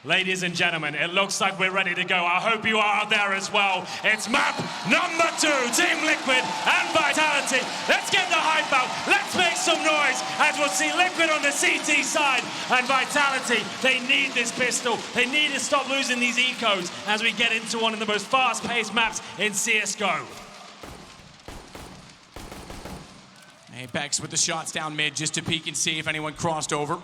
Ladies and gentlemen, it looks like we're ready to go. I hope you are out there as well. It's map number 2, Team Liquid and Vitality. Let's get the hype out. Let's make some noise as we'll see Liquid on the CT side and Vitality. They need this pistol. They need to stop losing these ecos as we get into one of the most fast-paced maps in CSGO. Apex with the shots down mid just to peek and see if anyone crossed over.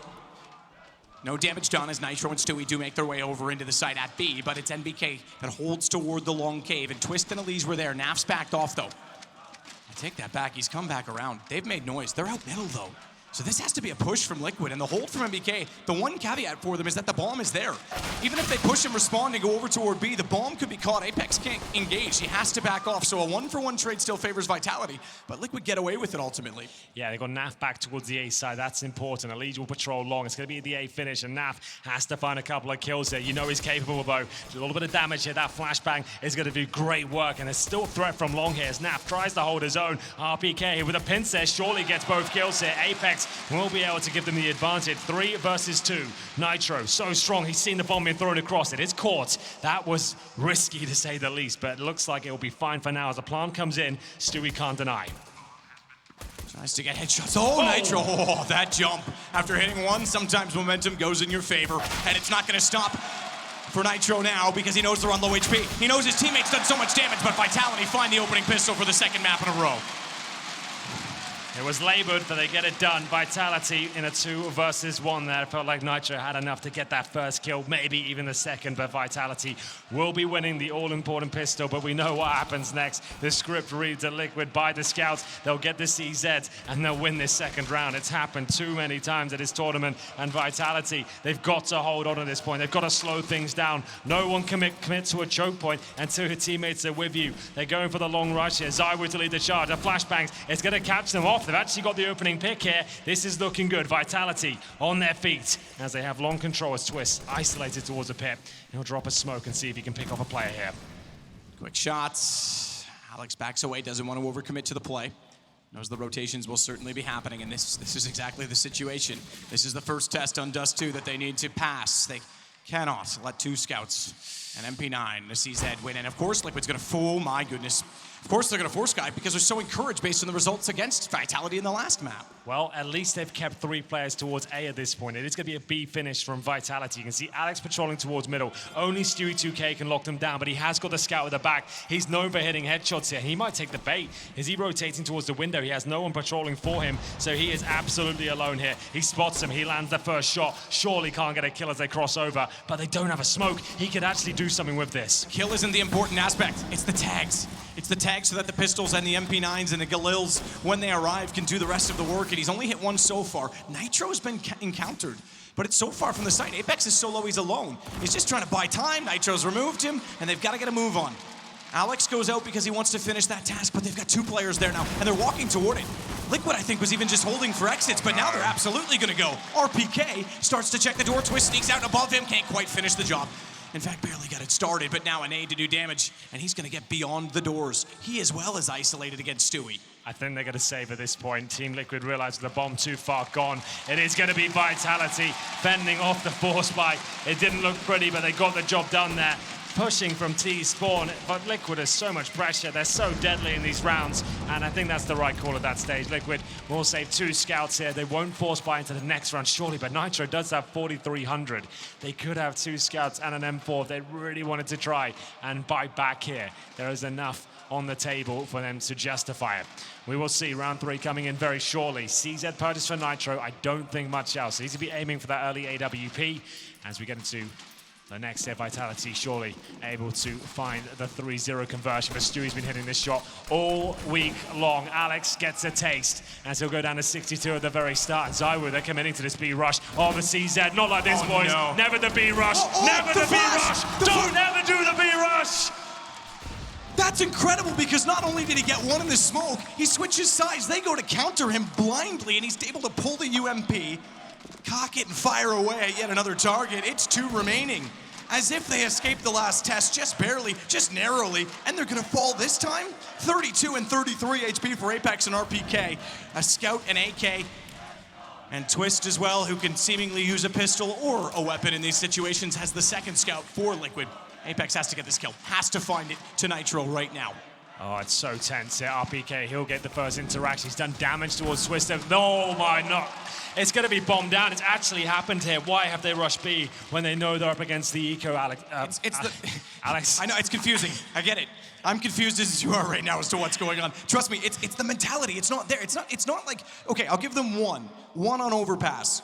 No damage done as Nitro and Stewie do make their way over into the site at B, but it's NBK that holds toward the long cave, and Twist and Elise were there. Naf's backed off, though. I take that back. He's come back around. They've made noise. They're out middle, though. So this has to be a push from Liquid, and the hold from MBK, the one caveat for them is that the bomb is there. Even if they push and respond and go over toward B, the bomb could be caught. Apex can't engage. He has to back off, so a 1-for-1 trade still favors Vitality, but Liquid get away with it ultimately. Yeah, they got Naf back towards the A side. That's important. Elise will patrol long. It's going to be the A finish, and Naf has to find a couple of kills there. You know he's capable, though. A little bit of damage here. That flashbang is going to do great work, and there's still a threat from long here as Naf tries to hold his own. RPK with a pincet surely gets both kills here. Apex will be able to give them the advantage. 3 versus 2. Nitro, so strong. He's seen the bomb being thrown across it. It's caught. That was risky to say the least, but it looks like it will be fine for now as the plant comes in. Stewie can't deny. Tries to get headshots. Oh, Nitro. Oh, that jump. After hitting one, sometimes momentum goes in your favor, and it's not going to stop for Nitro now because he knows they're on low HP. He knows his teammates done so much damage, but Vitality find the opening pistol for the second map in a row. It was labored, but they get it done. Vitality in a 2 versus 1 there. It felt like Nitro had enough to get that first kill, maybe even the second, but Vitality will be winning the all-important pistol, but we know what happens next. The script reads a Liquid by the scouts. They'll get the CZ, and they'll win this second round. It's happened too many times at this tournament, and Vitality, they've got to hold on at this point. They've got to slow things down. No one commit to a choke point until your teammates are with you. They're going for the long rush here. Zywood to lead the charge. The flashbangs, it's going to catch them off. They've actually got the opening pick here. This is looking good. Vitality on their feet as they have long control as Twist isolated towards the pit. He'll drop a smoke and see if he can pick off a player here. Quick shots. Alex backs away, doesn't want to overcommit to the play. Knows the rotations will certainly be happening, and this is exactly the situation. This is the first test on Dust2 that they need to pass. They cannot let 2 scouts and MP9, the CZ win. And of course, Liquid's going to fool, my goodness. Of course they're going to force Sky because they're so encouraged based on the results against Vitality in the last map. Well, at least they've kept 3 players towards A at this point. It is going to be a B finish from Vitality. You can see Alex patrolling towards middle. Only Stewie 2K can lock them down, but he has got the scout at the back. He's known for hitting headshots here. He might take the bait. Is he rotating towards the window? He has no one patrolling for him, so he is absolutely alone here. He spots him. He lands the first shot. Surely can't get a kill as they cross over, but they don't have a smoke. He could actually do something with this. Kill isn't the important aspect. It's the tags. It's the tags so that the pistols and the MP9s and the Galils, when they arrive, can do the rest of the work, and he's only hit 1 so far. Nitro's been encountered, but it's so far from the site. Apex is so low, he's alone. He's just trying to buy time. Nitro's removed him, and they've got to get a move on. Alex goes out because he wants to finish that task, but they've got 2 players there now, and they're walking toward it. Liquid, I think, was even just holding for exits, but now they're absolutely going to go. RPK starts to check the door. Twist sneaks out above him, can't quite finish the job. In fact, barely got it started, but now an aid to do damage, and he's going to get beyond the doors. He as well is isolated against Stewie. I think they're going to save at this point. Team Liquid realized the bomb too far gone. It is going to be Vitality fending off the force spike. It didn't look pretty, but they got the job done there. Pushing from T spawn, but Liquid has so much pressure. They're so deadly in these rounds, and I think that's the right call at that stage. Liquid will save 2 scouts here. They won't force buy into the next round, surely, but Nitro does have 4,300. They could have 2 scouts and an M4 if they really wanted to try and bite back here. There is enough on the table for them to justify it. We will see round 3 coming in very shortly. CZ purchase for Nitro. I don't think much else. He needs to be aiming for that early AWP as we get into the next step. Vitality surely able to find the 3-0 conversion, but Stewie's been hitting this shot all week long. Alex gets a taste as he'll go down to 62 at the very start. And Zywood, they're committing to this B rush. Oh, the CZ, not like this, boys. No. Never the B rush. Never the B rush. Don't ever do the B rush. That's incredible because not only did he get 1 in the smoke, he switches sides. They go to counter him blindly, and he's able to pull the UMP, cock it, and fire away at yet another target. It's 2 remaining. As if they escaped the last test just barely, just narrowly, and they're going to fall this time? 32 and 33 HP for Apex and RPK. A scout, an AK, And Twist as well, who can seemingly use a pistol or a weapon in these situations, has the second scout for Liquid. Apex has to get this kill, has to find it to Nitro right now. Oh, it's so tense here. RPK, he'll get the first interaction. He's done damage towards Twister. Oh my, no. It's going to be bombed down. It's actually happened here. Why have they rushed B when they know they're up against the eco, Alex? Alex. I know, it's confusing. I get it. I'm confused as you are right now as to what's going on. Trust me, it's the mentality. It's not there. It's not like, okay, I'll give them one on overpass,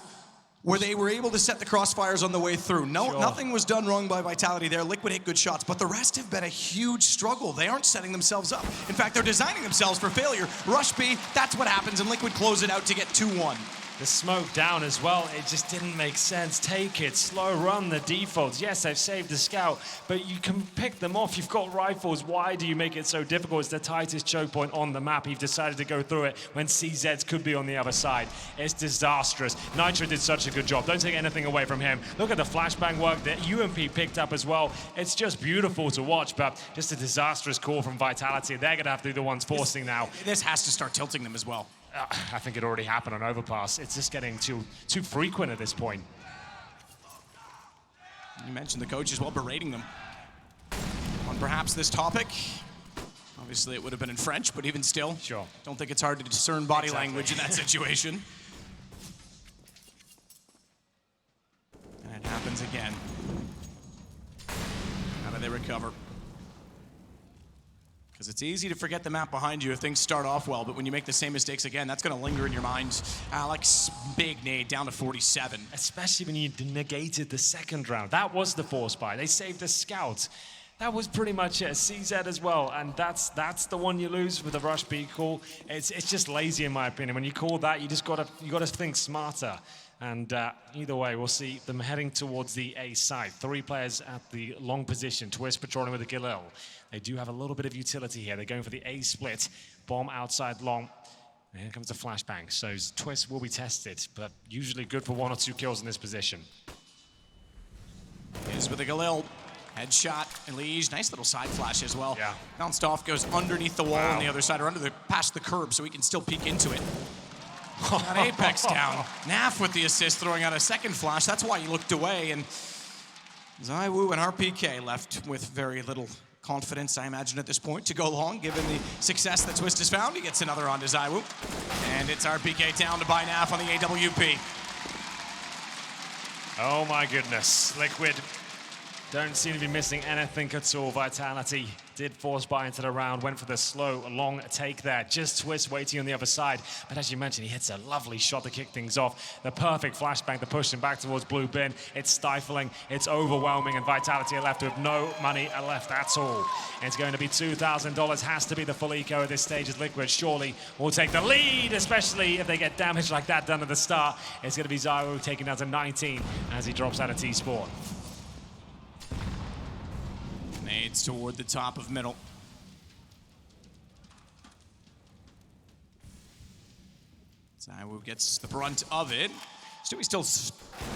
where they were able to set the crossfires on the way through. Nothing was done wrong by Vitality there. Liquid hit good shots, but the rest have been a huge struggle. They aren't setting themselves up. In fact, they're designing themselves for failure. Rush B, that's what happens, and Liquid close it out to get 2-1. The smoke down as well, it just didn't make sense. Take it, slow run the defaults. Yes, they've saved the scout, but you can pick them off. You've got rifles. Why do you make it so difficult? It's the tightest choke point on the map. You've decided to go through it when CZs could be on the other side. It's disastrous. Nitro did such a good job. Don't take anything away from him. Look at the flashbang work that UMP picked up as well. It's just beautiful to watch, but just a disastrous call from Vitality. They're going to have to be the ones forcing now. This has to start tilting them as well. I think it already happened on Overpass. It's just getting too frequent at this point. You mentioned the coach as well berating them on perhaps this topic. Obviously, it would have been in French, but even still, sure. Don't think it's hard to discern body language in that situation. And it happens again. How do they recover? Because it's easy to forget the map behind you if things start off well, but when you make the same mistakes again, that's going to linger in your mind. Alex, big nade, down to 47. Especially when you negated the second round. That was the force buy. They saved the scout. That was pretty much it. CZ as well, and that's the one you lose with the rush B call. It's just lazy in my opinion. When you call that, you gotta think smarter. And either way, we'll see them heading towards the A side. 3 players at the long position. Twist patrolling with the Galil. They do have a little bit of utility here. They're going for the A split. Bomb outside long. And here comes the flashbang. So Twist will be tested, but usually good for 1 or 2 kills in this position. Is with the Galil. Headshot, Elige, nice little side flash as well. Yeah. Bounced off, goes underneath the wall on the other side, or past the curb, so he can still peek into it. Got Apex down. Naf with the assist, throwing out a second flash. That's why he looked away. And ZywOo and RPK left with very little confidence, I imagine, at this point to go long, given the success that Twist has found. He gets another onto ZywOo. And it's RPK down to buy Naf on the AWP. Oh my goodness. Liquid don't seem to be missing anything at all. Vitality did force buy into the round, went for the slow, long take there. Just Twist waiting on the other side. But as you mentioned, he hits a lovely shot to kick things off. The perfect flashbang to push him back towards blue bin. It's stifling, it's overwhelming, and Vitality are left with no money left at all. It's going to be $2,000, has to be the full eco at this stage as Liquid surely will take the lead, especially if they get damage like that done at the start. It's going to be ZywOo taking down to 19 as he drops out of T-Sport. Nades toward the top of middle. ZywOo gets the brunt of it. Stewie's still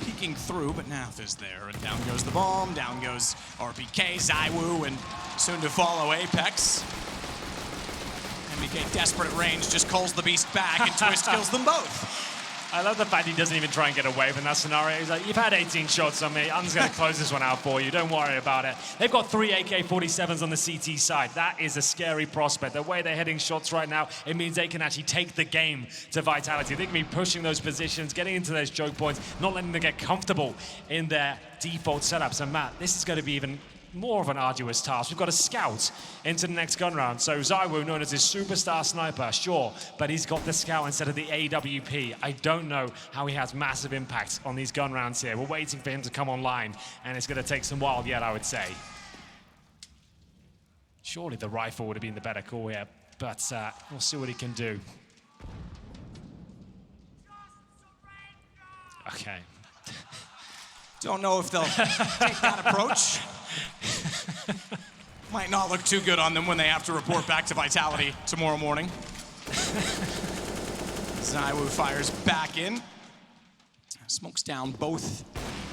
peeking through, but Naf is there. And down goes the bomb, down goes RPK, ZywOo, and soon to follow Apex. MBK desperate at range, just calls the beast back, and Twist kills them both. I love the fact he doesn't even try and get away from that scenario. He's like, you've had 18 shots on me. I'm just going to close this one out for you. Don't worry about it. They've got 3 AK-47s on the CT side. That is a scary prospect. The way they're hitting shots right now, it means they can actually take the game to Vitality. They can be pushing those positions, getting into those choke points, not letting them get comfortable in their default setups. And Matt, this is going to be even more of an arduous task. We've got a scout into the next gun round. So ZywOo, known as his superstar sniper, sure, but he's got the scout instead of the AWP. I don't know how he has massive impact on these gun rounds here. We're waiting for him to come online, and it's going to take some while yet, I would say. Surely the rifle would have been the better call here, but we'll see what he can do. Okay. Don't know if they'll take that approach. Might not look too good on them when they have to report back to Vitality tomorrow morning. ZywOo fires back in. Smokes down both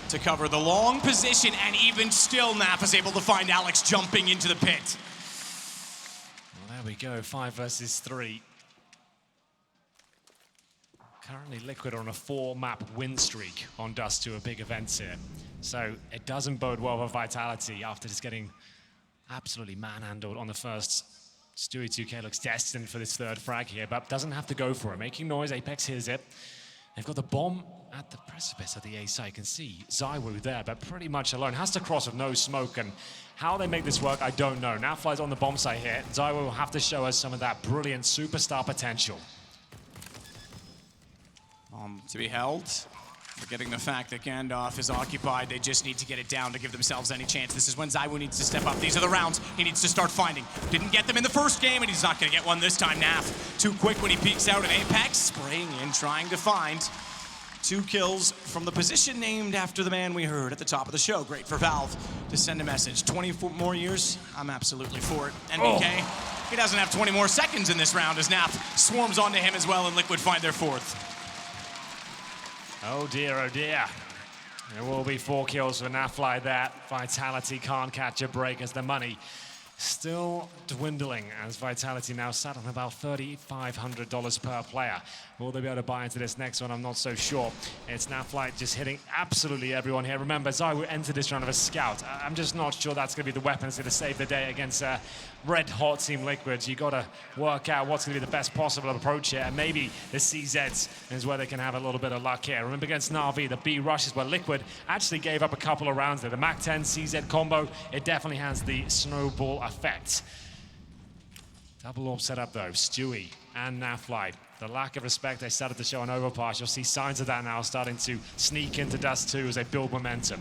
to cover the long position, and even still, Naf is able to find Alex jumping into the pit. Well, there we go, 5 versus 3. Currently, Liquid are on a 4-map win streak on Dust2 at big events here. So it doesn't bode well for Vitality after just getting absolutely manhandled on the first. Stewie 2K looks destined for this third frag here, but doesn't have to go for it. Making noise, Apex hears it. They've got the bomb at the precipice of the A site. You can see ZywOo there, but pretty much alone. Has to cross with no smoke, and how they make this work, I don't know. Now Fly's on the bomb site here. ZywOo will have to show us some of that brilliant superstar potential. To be held. Forgetting the fact that Gandalf is occupied, they just need to get it down to give themselves any chance. This is when ZywOo needs to step up. These are the rounds he needs to start finding. Didn't get them in the first game, and he's not going to get one this time. Naf, too quick when he peeks out in Apex, spraying in, trying to find 2 kills from the position named after the man we heard at the top of the show. Great for Valve to send a message. 24 more years, I'm absolutely for it. NBK, he doesn't have 20 more seconds in this round as Naf swarms onto him as well, and Liquid find their 4th. Oh dear, oh dear. There will be 4 kills for Nafly there. Vitality can't catch a break as the money still dwindling, as Vitality now sat on about $3,500 per player. Will they be able to buy into this next one? I'm not so sure. It's Nafly just hitting absolutely everyone here. Remember, ZywOo entered this round of a scout. I'm just not sure that's going to be the weapon that's going to save the day against red-hot Team Liquid. You got to work out what's going to be the best possible approach here, and maybe the CZs is where they can have a little bit of luck here. Remember, against Na'Vi, the B rush is where Liquid actually gave up a couple of rounds there. The MAC-10 CZ combo, it definitely has the snowball effect. Double orb set up though, Stewie and Nafly. The lack of respect they started to show on Overpass. You'll see signs of that now starting to sneak into Dust2 as they build momentum.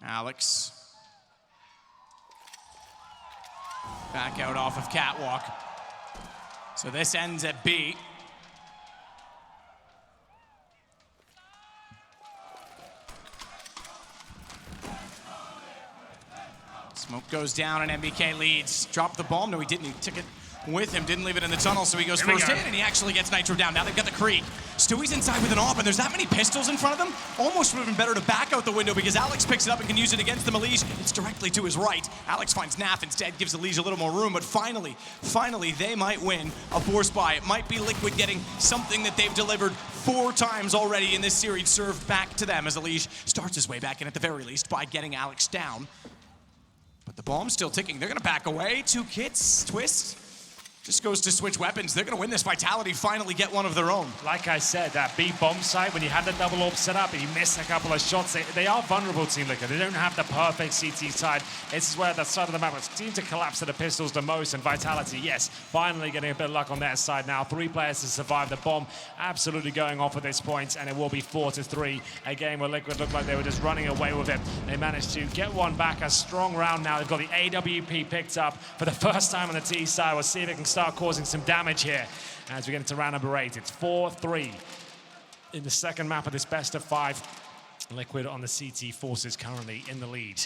Alex. Back out off of Catwalk. So this ends at B. Smoke goes down and MBK leads. Dropped the bomb. No, he didn't. He took it with him. Didn't leave it in the tunnel, so he goes first in, and he actually gets Nitro down. Now they've got the Krieg. Stewie's inside with an AWP, and there's that many pistols in front of them. Almost would have been better to back out the window because Alex picks it up and can use it against the Malige. It's directly to his right. Alex finds Naf instead, gives Malige a little more room, but finally, they might win a force buy. It might be Liquid getting something that they've delivered 4 times already in this series served back to them as Malige starts his way back in at the very least by getting Alex down. But the bomb's still ticking. They're gonna back away. 2 kits, Twist. Just goes to switch weapons. They're gonna win this. Vitality finally get one of their own. Like I said, that B bomb site, when you had the double orb set up and you miss a couple of shots, they are vulnerable, Team Liquid. They don't have the perfect CT side. This is where the side of the map seems to collapse to the pistols the most, and Vitality, yes, finally getting a bit of luck on their side now. 3 players to survive the bomb. Absolutely going off at this point, and it will be 4-3. A game where Liquid looked like they were just running away with it. They managed to get one back. A strong round now. They've got the AWP picked up for the first time on the T side. We'll see if it can start causing some damage here as we get into round number 8. It's 4-3 in the second map of this best of 5. Liquid on the CT forces currently in the lead.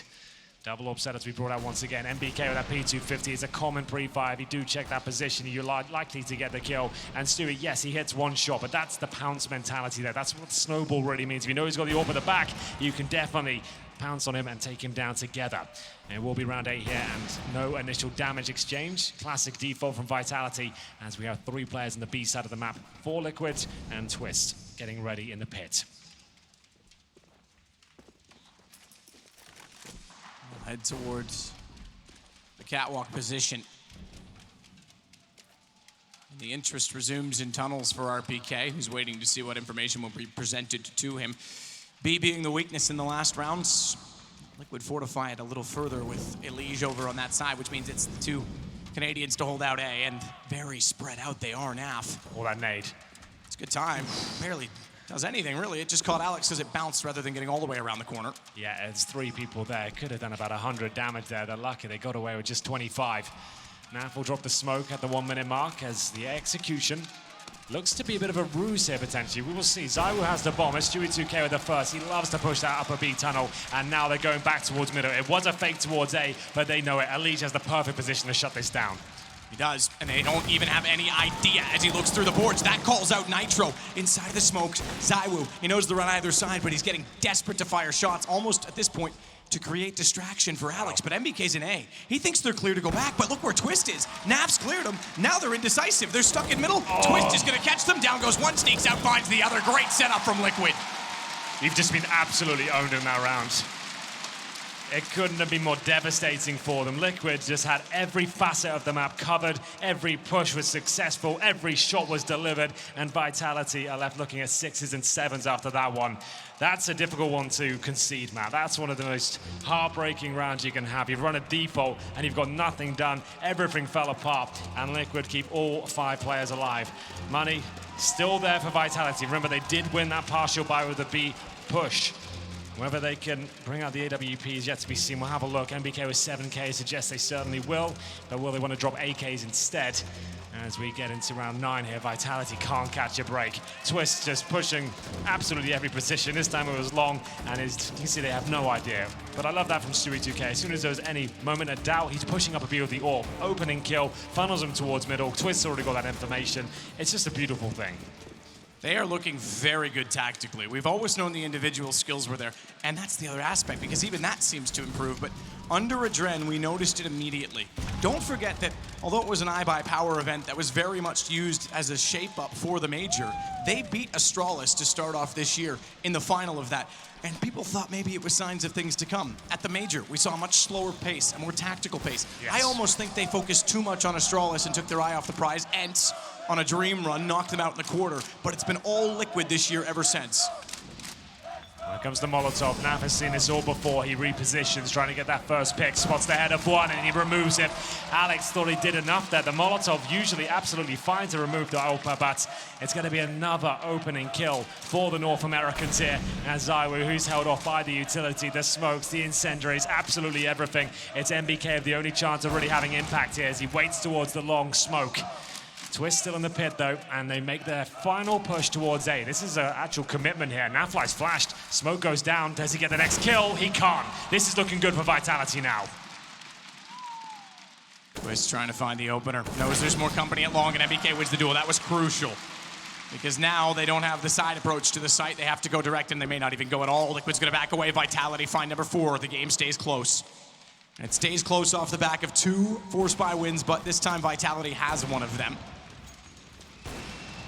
Double orb setup to be brought out once again. MBK with that P250 is a common pre-fire. If you do check that position, you're likely to get the kill. And Stewie, yes, he hits 1 shot, but that's the pounce mentality there. That's what snowball really means. If you know he's got the orb at the back, you can definitely pounce on him and take him down together. And it will be round 8 here, and no initial damage exchange. Classic default from Vitality, as we have 3 players on the B side of the map. 4 Liquid and Twist getting ready in the pit. We'll head towards the catwalk position. And the interest resumes in tunnels for RPK, who's waiting to see what information will be presented to him. B being the weakness in the last rounds. Liquid fortify it a little further with Elige over on that side, which means it's the 2 Canadians to hold out A, and very spread out they are, Naf. All that nade. It's a good time. Barely does anything, really. It just caught Alex because it bounced rather than getting all the way around the corner. Yeah, it's 3 people there. Could have done about 100 damage there. They're lucky they got away with just 25. Naf will drop the smoke at the 1-minute mark as the execution looks to be a bit of a ruse here, potentially. We will see. ZywOo has the bomb. It's Stewie 2K with the first. He loves to push that upper B tunnel, and now they're going back towards middle. It was a fake towards A, but they know it. Elige has the perfect position to shut this down. He does, and they don't even have any idea as he looks through the boards. That calls out Nitro inside the smokes. ZywOo, he knows the run either side, but he's getting desperate to fire shots. Almost, at this point, to create distraction for Alex, but MBK's in A. He thinks they're clear to go back, but look where Twist is. Naf's cleared them. Now they're indecisive. They're stuck in middle. Twist is going to catch them. Down goes one, sneaks out, finds the other. Great setup from Liquid. You've just been absolutely owned in that round. It couldn't have been more devastating for them. Liquid just had every facet of the map covered. Every push was successful. Every shot was delivered. And Vitality are left looking at 6s and 7s after that one. That's a difficult one to concede, Matt. That's one of the most heartbreaking rounds you can have. You've run a default and you've got nothing done. Everything fell apart. And Liquid keep all 5 players alive. Money still there for Vitality. Remember, they did win that partial buy with the B push. Whether they can bring out the AWP is yet to be seen. We'll have a look. MBK with 7K suggests they certainly will, but will they want to drop AKs instead? As we get into round 9 here, Vitality can't catch a break. Twist just pushing absolutely every position. This time it was long, and you can see they have no idea. But I love that from Stewie2K. As soon as there's any moment of doubt, he's pushing up a B with the AWP. Opening kill, funnels him towards middle. Twist's already got that information. It's just a beautiful thing. They are looking very good tactically. We've always known the individual skills were there, and that's the other aspect, because even that seems to improve, but under Adren, we noticed it immediately. Don't forget that although it was an iBuyPower event that was very much used as a shape-up for the major, they beat Astralis to start off this year in the final of that, and people thought maybe it was signs of things to come. At the major, we saw a much slower pace, a more tactical pace. Yes. I almost think they focused too much on Astralis and took their eye off the prize. Ents, on a dream run, knocked them out in the quarter, but it's been all Liquid this year ever since. Here comes the Molotov. Naf has seen this all before. He repositions, trying to get that first pick. Spots the head of one, and he removes it. Alex thought he did enough there. The Molotov usually absolutely fine to remove the Opa, but it's going to be another opening kill for the North Americans here. And Zaiwu, who's held off by the utility, the smokes, the incendiaries, absolutely everything. It's MBK of the only chance of really having impact here as he waits towards the long smoke. Twist still in the pit, though, and they make their final push towards A. This is an actual commitment here. Nafly's flashed. Smoke goes down. Does he get the next kill? He can't. This is looking good for Vitality now. Twist trying to find the opener. Knows there's more company at long, and MBK wins the duel. That was crucial, because now they don't have the side approach to the site. They have to go direct, and they may not even go at all. Liquid's going to back away. Vitality find number 4. The game stays close. And it stays close off the back of 2 Force Buy wins, but this time Vitality has one of them.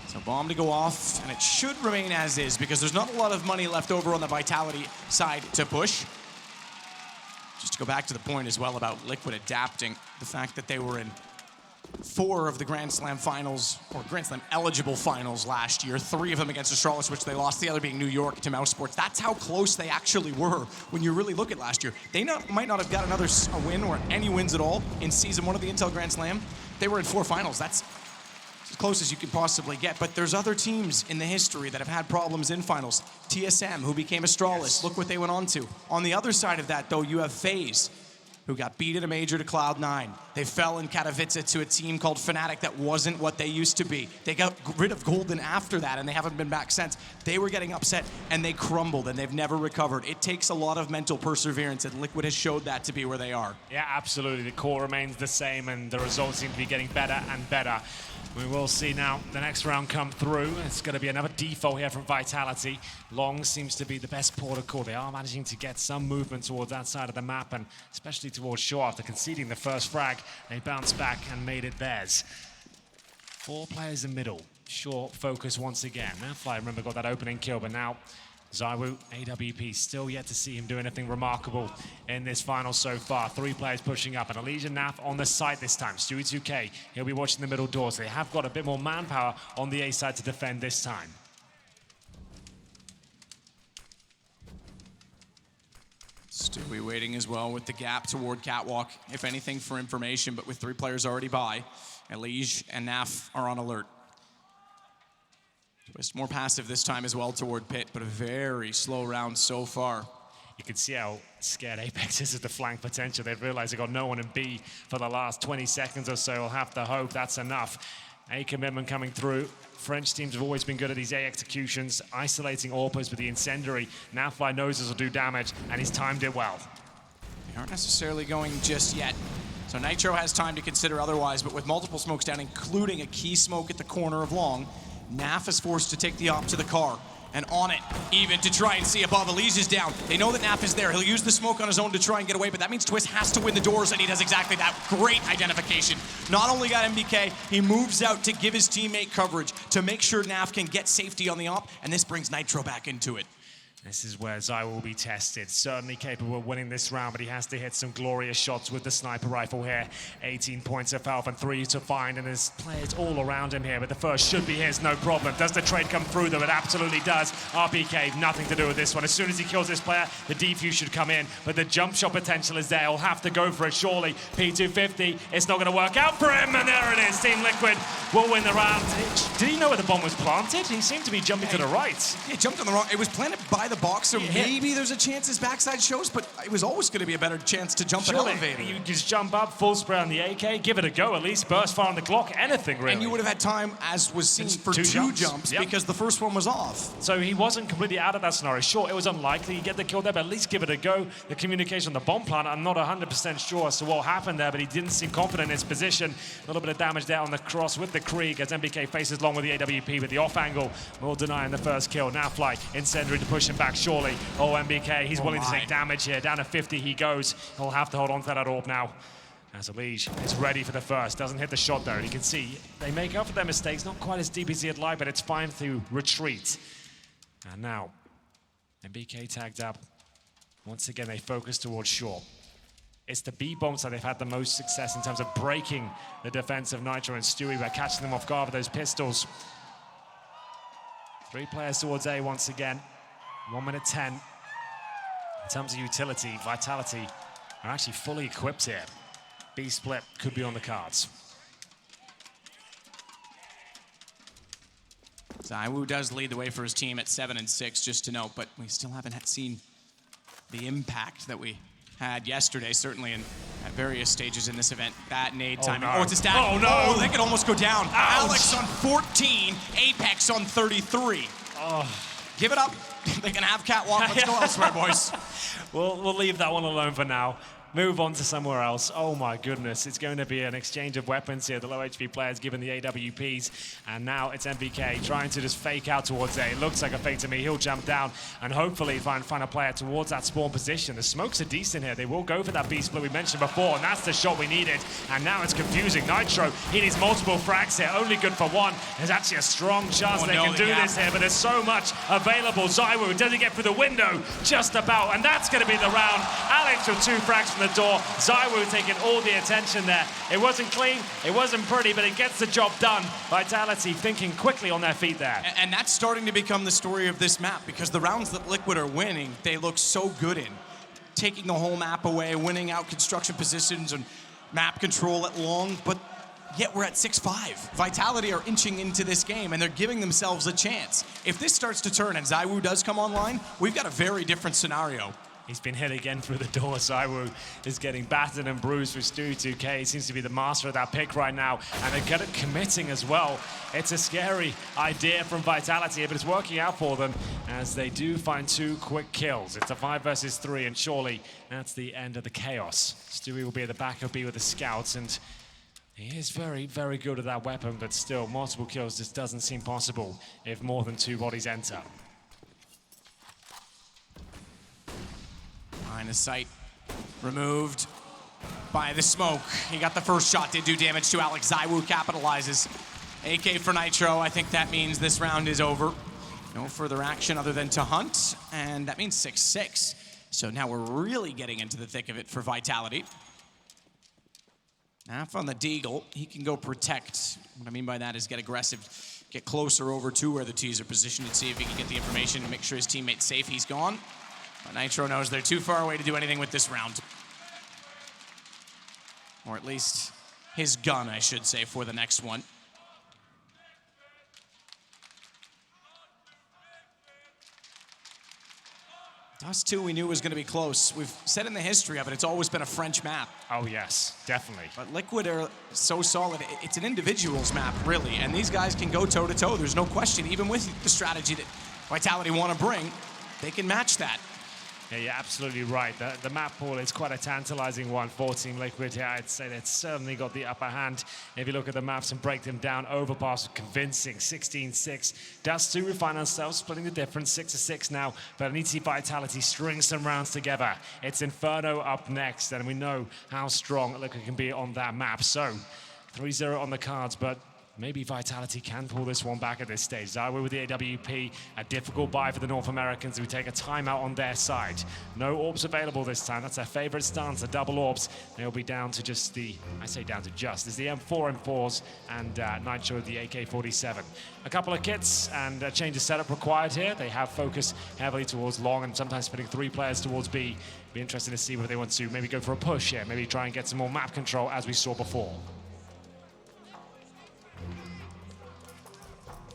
So bomb to go off, and it should remain as is because there's not a lot of money left over on the Vitality side to push. Just to go back to the point as well about Liquid adapting, the fact that they were in 4 of the Grand Slam finals, or Grand Slam eligible finals last year, 3 of them against Astralis, which they lost, the other being New York to Mouse Sports. That's how close they actually were when you really look at last year. They might not have got a win or any wins at all in season 1 of the Intel Grand Slam. They were in 4 finals. That's as close as you can possibly get, but there's other teams in the history that have had problems in finals. TSM, who became Astralis, yes. Look what they went on to. On the other side of that, though, you have FaZe, who got beat in a major to Cloud9. They fell in Katowice to a team called Fnatic that wasn't what they used to be. They got rid of Golden after that, and they haven't been back since. They were getting upset, and they crumbled, and they've never recovered. It takes a lot of mental perseverance, and Liquid has showed that to be where they are. Yeah, absolutely. The core remains the same, and the results seem to be getting better and better. We will see now the next round come through. It's going to be another default here from Vitality. Long seems to be the best protocol. They are managing to get some movement towards that side of the map, and especially towards shore. After conceding the first frag, they bounced back and made it theirs. 4 players in middle. Short focus once again. Nafly, remember, got that opening kill, but now Zaiwu, AWP, still yet to see him do anything remarkable in this final so far. 3 players pushing up, and Elysian Naf on the site this time. Stewie2K, he'll be watching the middle doors. They have got a bit more manpower on the A side to defend this time. Stewie waiting as well with the gap toward Catwalk, if anything for information, but with 3 players already by, Elige and Naf are on alert. Twist more passive this time as well toward Pit, but a very slow round so far. You can see how scared Apex is of the flank potential. They've realized they've got no one in B for the last 20 seconds or so. We'll have to hope that's enough. A commitment coming through. French teams have always been good at these A executions, isolating AWPers with the incendiary. Nafly knows this will do damage, and he's timed it well. They aren't necessarily going just yet. So Nitro has time to consider otherwise, but with multiple smokes down, including a key smoke at the corner of Long, Naf is forced to take the op to the car. and on it, even to try and see above. Elise is down. They know that Naf is there. He'll use the smoke on his own to try and get away, but that means Twist has to win the doors, and he does exactly that. Great identification. Not only got MBK, he moves out to give his teammate coverage to make sure Naf can get safety on the op, and this brings Nitro back into it. This is where Zai will be tested. Certainly capable of winning this round, but he has to hit some glorious shots with the sniper rifle here. 18 points of health and 3 to find, and there's players all around him here, but the first should be his, no problem. Does the trade come through, though? It absolutely does. RPK, nothing to do with this one. As soon as he kills this player, the defuse should come in, but the jump shot potential is there. He'll have to go for it, surely. P250, it's not going to work out for him, and there it is. Team Liquid will win the round. Did he know where the bomb was planted? He seemed to be jumping to the right. He jumped on the wrong. It was planted by the box, so maybe there's a chance his backside shows, but it was always going to be a better chance to jump an elevator. You just jump up, full spray on the AK, give it a go, at least burst fire on the Glock, anything really. And you would have had time, as was seen, for two jumps yep. because the first one was off. So he wasn't completely out of that scenario. Sure, it was unlikely you get the kill there, but at least give it a go. The communication on the bomb plant, I'm not 100% sure as to what happened there, but he didn't seem confident in his position. A little bit of damage there on the cross with the Krieg as MBK faces long with the AWP, but the off angle will deny him the first kill. Now Fly, Incendiary to push him back, surely. Oh, MBK, he's willing to take damage here. Down to 50 he goes. He'll have to hold on to that orb now. As Elige is ready for the first. Doesn't hit the shot though. You can see they make up for their mistakes. Not quite as deep as he'd like, but it's fine to retreat. And now, MBK tagged up. Once again, they focus towards short. It's the B bombs that they've had the most success in terms of breaking the defense of Nitro and Stewie by catching them off guard with those pistols. 3 players towards A once again. 1 minute 10. In terms of utility, Vitality are actually fully equipped here. B split could be on the cards. Zaiwu does lead the way for his team at 7 and 6, just to note, but we still haven't seen the impact that we had yesterday, certainly at various stages in this event. Bad nade timing. No. Oh, it's a stat. Oh, no. Oh, they could almost go down. Ouch. Alex on 14, Apex on 33. Oh. Give it up. They can have catwalk. Let's go elsewhere, boys. We'll leave that one alone for now. Move on to somewhere else. Oh my goodness, it's going to be an exchange of weapons here. The low HP players given the AWPs, and now it's MBK trying to just fake out towards A. It looks like a fake to me. He'll jump down and hopefully find a player towards that spawn position. The smokes are decent here. They will go for that B split we mentioned before, and that's the shot we needed. And now it's confusing. Nitro, he needs multiple frags here. Only good for one. There's actually a strong chance they can do this here, but there's so much available. Zaiwu, does he get through the window? Just about, and that's going to be the round. Alex with 2 frags from the door. Zaiwu taking all the attention there. It wasn't clean, it wasn't pretty, but it gets the job done. Vitality thinking quickly on their feet there. And that's starting to become the story of this map, because the rounds that Liquid are winning, they look so good in. Taking the whole map away, winning out construction positions and map control at long, but yet we're at 6-5. Vitality are inching into this game, and they're giving themselves a chance. If this starts to turn and Zaiwu does come online, we've got a very different scenario. He's been hit again through the door. Zaiwu is getting battered and bruised with Stewie 2K. He seems to be the master of that pick right now, and they're good at committing as well. It's a scary idea from Vitality, but it's working out for them as they do find 2 quick kills. It's a 5 versus 3, and surely that's the end of the chaos. Stewie will be at the back of B with the scouts, and he is very, very good at that weapon, but still, multiple kills just doesn't seem possible if more than 2 bodies enter. Line of sight removed by the smoke. He got the first shot, did do damage to Alex. Zaiwu capitalizes. AK for Nitro. I think that means this round is over. No further action other than to hunt, and that means 6-6. So now we're really getting into the thick of it for Vitality. Now on the Deagle, he can go protect. What I mean by that is get aggressive, get closer over to where the T's are positioned and see if he can get the information and make sure his teammate's safe. He's gone. But Nitro knows they're too far away to do anything with this round. Or at least his gun, I should say, for the next one. Dust2 we knew was going to be close. We've said in the history of it, it's always been a French map. Oh yes, definitely. But Liquid are so solid. It's an individuals map, really. And these guys can go toe-to-toe. There's no question, even with the strategy that Vitality want to bring, they can match that. Yeah, you're absolutely right. The map pool is quite a tantalizing one for Team Liquid here. I'd say they've certainly got the upper hand. If you look at the maps and break them down, Overpass convincing, 16-6. Dust2, we find ourselves splitting the difference, 6-6 now, but I need to see Vitality string some rounds together. It's Inferno up next, and we know how strong Liquid can be on that map. So, 3-0 on the cards, but maybe Vitality can pull this one back at this stage. ZywOo with the AWP, a difficult buy for the North Americans who take a timeout on their side. No orbs available this time. That's their favorite stance, the double orbs. They'll be down to just the, I say down to just, there's the M4, M4s, and Nitro with the AK-47. A couple of kits and a change of setup required here. They have focused heavily towards long and sometimes putting 3 players towards B. Be interesting to see whether they want to maybe go for a push here, maybe try and get some more map control as we saw before.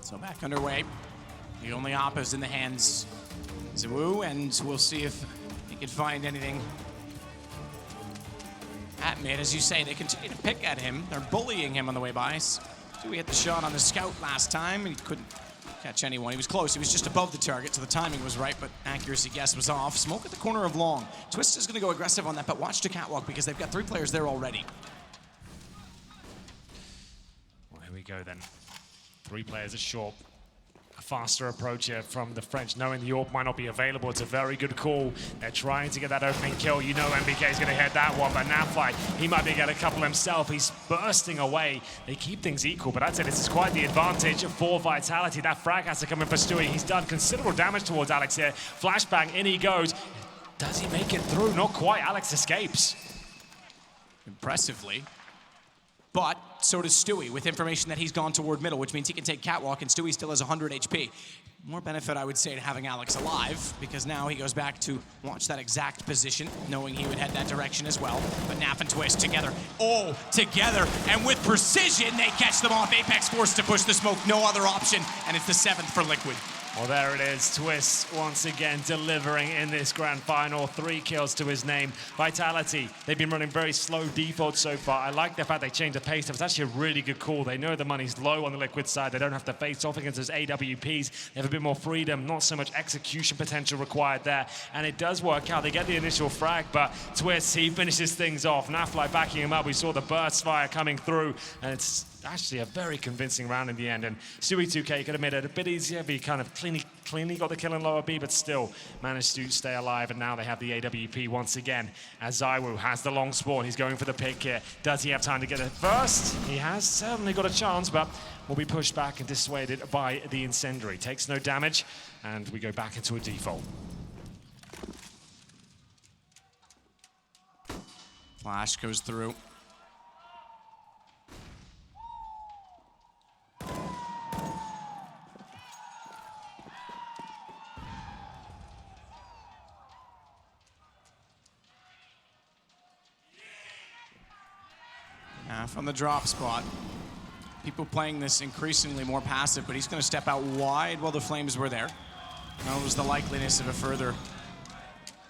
So back underway. The only op is in the hands of ZywOo, and we'll see if he can find anything at mid. As you say, they continue to pick at him. They're bullying him on the way by. Stewie hit the shot on the scout last time, and he couldn't catch anyone. He was close. He was just above the target, so the timing was right, but accuracy guess was off. Smoke at the corner of long. Twist is going to go aggressive on that, but watch the catwalk because they've got 3 players there already. Well, here we go then. 3 players are short. A faster approach here from the French, knowing the AWP might not be available. It's a very good call. They're trying to get that opening kill. You know MBK is going to hit that one, but Nafly, he might be able to get a couple himself. He's bursting away. They keep things equal, but I'd say this is quite the advantage for Vitality. That frag has to come in for Stewie. He's done considerable damage towards Alex here. Flashbang, in he goes. Does he make it through? Not quite. Alex escapes. Impressively. But so does Stewie, with information that he's gone toward middle, which means he can take catwalk, and Stewie still has 100 HP. More benefit, I would say, to having Alex alive, because now he goes back to watch that exact position, knowing he would head that direction as well. But Naf and Twist together, together, and with precision, they catch them off. Apex forced to push the smoke, no other option, and it's the 7th for Liquid. Well, there it is. Twist once again delivering in this grand final. 3 kills to his name. Vitality, they've been running very slow default so far. I like the fact they changed the pace. It's actually a really good call. They know the money's low on the Liquid side. They don't have to face off against those AWPs. They have a bit more freedom, not so much execution potential required there. And it does work out. They get the initial frag, but Twist, he finishes things off. Nafly backing him up. We saw the burst fire coming through, and it's actually a very convincing round in the end. And Stewie 2K could have made it a bit easier if he kind of cleanly got the kill in lower B, but still managed to stay alive. And now they have the AWP once again, as ZywOo has the long spawn. He's going for the pick here. Does he have time to get it first? He has certainly got a chance, but will be pushed back and dissuaded by the incendiary. Takes no damage, and we go back into a default. Flash goes through. From the drop spot. People playing this increasingly more passive, but he's going to step out wide while the flames were there. That was the likeliness of a further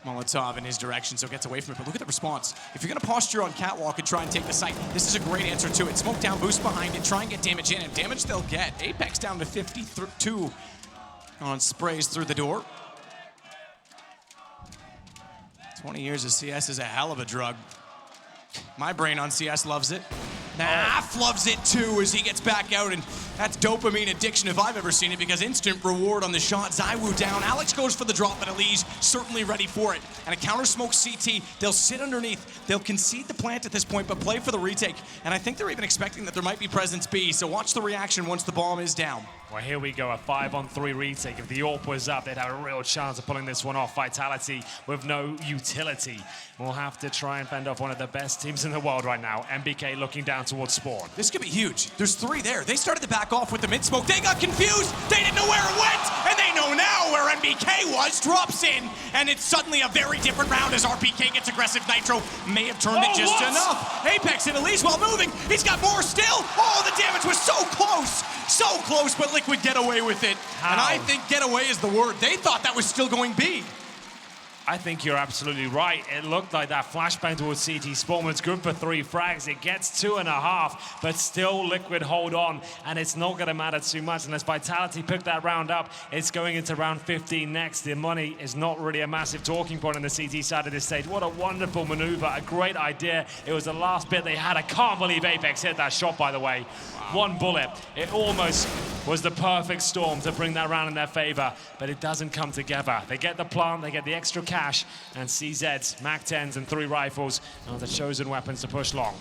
Molotov in his direction, so it gets away from it. But look at the response. If you're going to posture on catwalk and try and take the site, this is a great answer to it. Smoke down, boost behind it, try and get damage in, and damage they'll get. Apex down to 52 on sprays through the door. 20 years of CS is a hell of a drug. My brain on CS loves it. Naf loves it too as he gets back out, and that's dopamine addiction if I've ever seen it, because instant reward on the shot. ZywOo down. Alex goes for the drop, but Elise certainly ready for it. And a counter smoke CT. They'll sit underneath. They'll concede the plant at this point, but play for the retake. And I think they're even expecting that there might be presence B, so watch the reaction once the bomb is down. Well, here we go, a 5-on-3 retake. If the AWP was up, they'd have a real chance of pulling this one off. Vitality with no utility. We'll have to try and fend off one of the best teams in the world right now. MBK looking down towards spawn. This could be huge. There's 3 there. They started to back off with the mid-smoke. They got confused. They didn't know where it went. And they know now where MBK was. Drops in. And it's suddenly a very different round as RPK gets aggressive. Nitro may have turned it just enough. Apex and Elise while moving. He's got more still. Oh, the damage was so close. So close, but Liquid get away with it. How? And I think get away is the word. They thought that was still going B. I think you're absolutely right. It looked like that flashbang towards CT Sportman's good for 3 frags. It gets 2.5, but still Liquid hold on, and it's not going to matter too much unless Vitality pick that round up. It's going into round 15 next. The money is not really a massive talking point on the CT side of this stage. What a wonderful maneuver, a great idea. It was the last bit they had. I can't believe Apex hit that shot, by the way. One bullet. It almost was the perfect storm to bring that round in their favor, but it doesn't come together. They get the plant, they get the extra cash, and CZ's, MAC-10s, and 3 rifles are the chosen weapons to push long.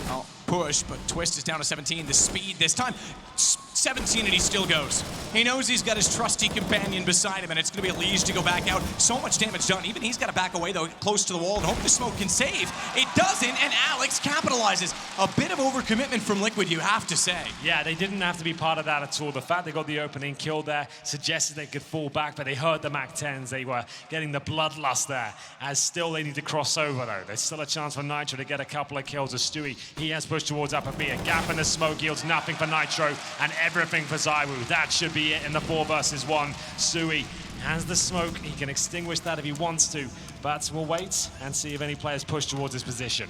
Well, push, but Twist is down to 17. The speed this time, 17, and he still goes. He knows he's got his trusty companion beside him, and it's going to be a Liege to go back out. So much damage done. Even he's got to back away, though, close to the wall, and hope the smoke can save. It doesn't, and Alex capitalizes. A bit of overcommitment from Liquid, you have to say. Yeah, they didn't have to be part of that at all. The fact they got the opening kill there suggested they could fall back, but they heard the MAC-10s. They were getting the bloodlust there, as still they need to cross over, though. There's still a chance for Nitro to get a couple of kills. As Stewie, he has pushed towards upper B. A gap in the smoke yields nothing for Nitro, and everything for Zywoo. That should be it in the 4 versus 1. Stewie has the smoke. He can extinguish that if he wants to, but we'll wait and see if any players push towards his position.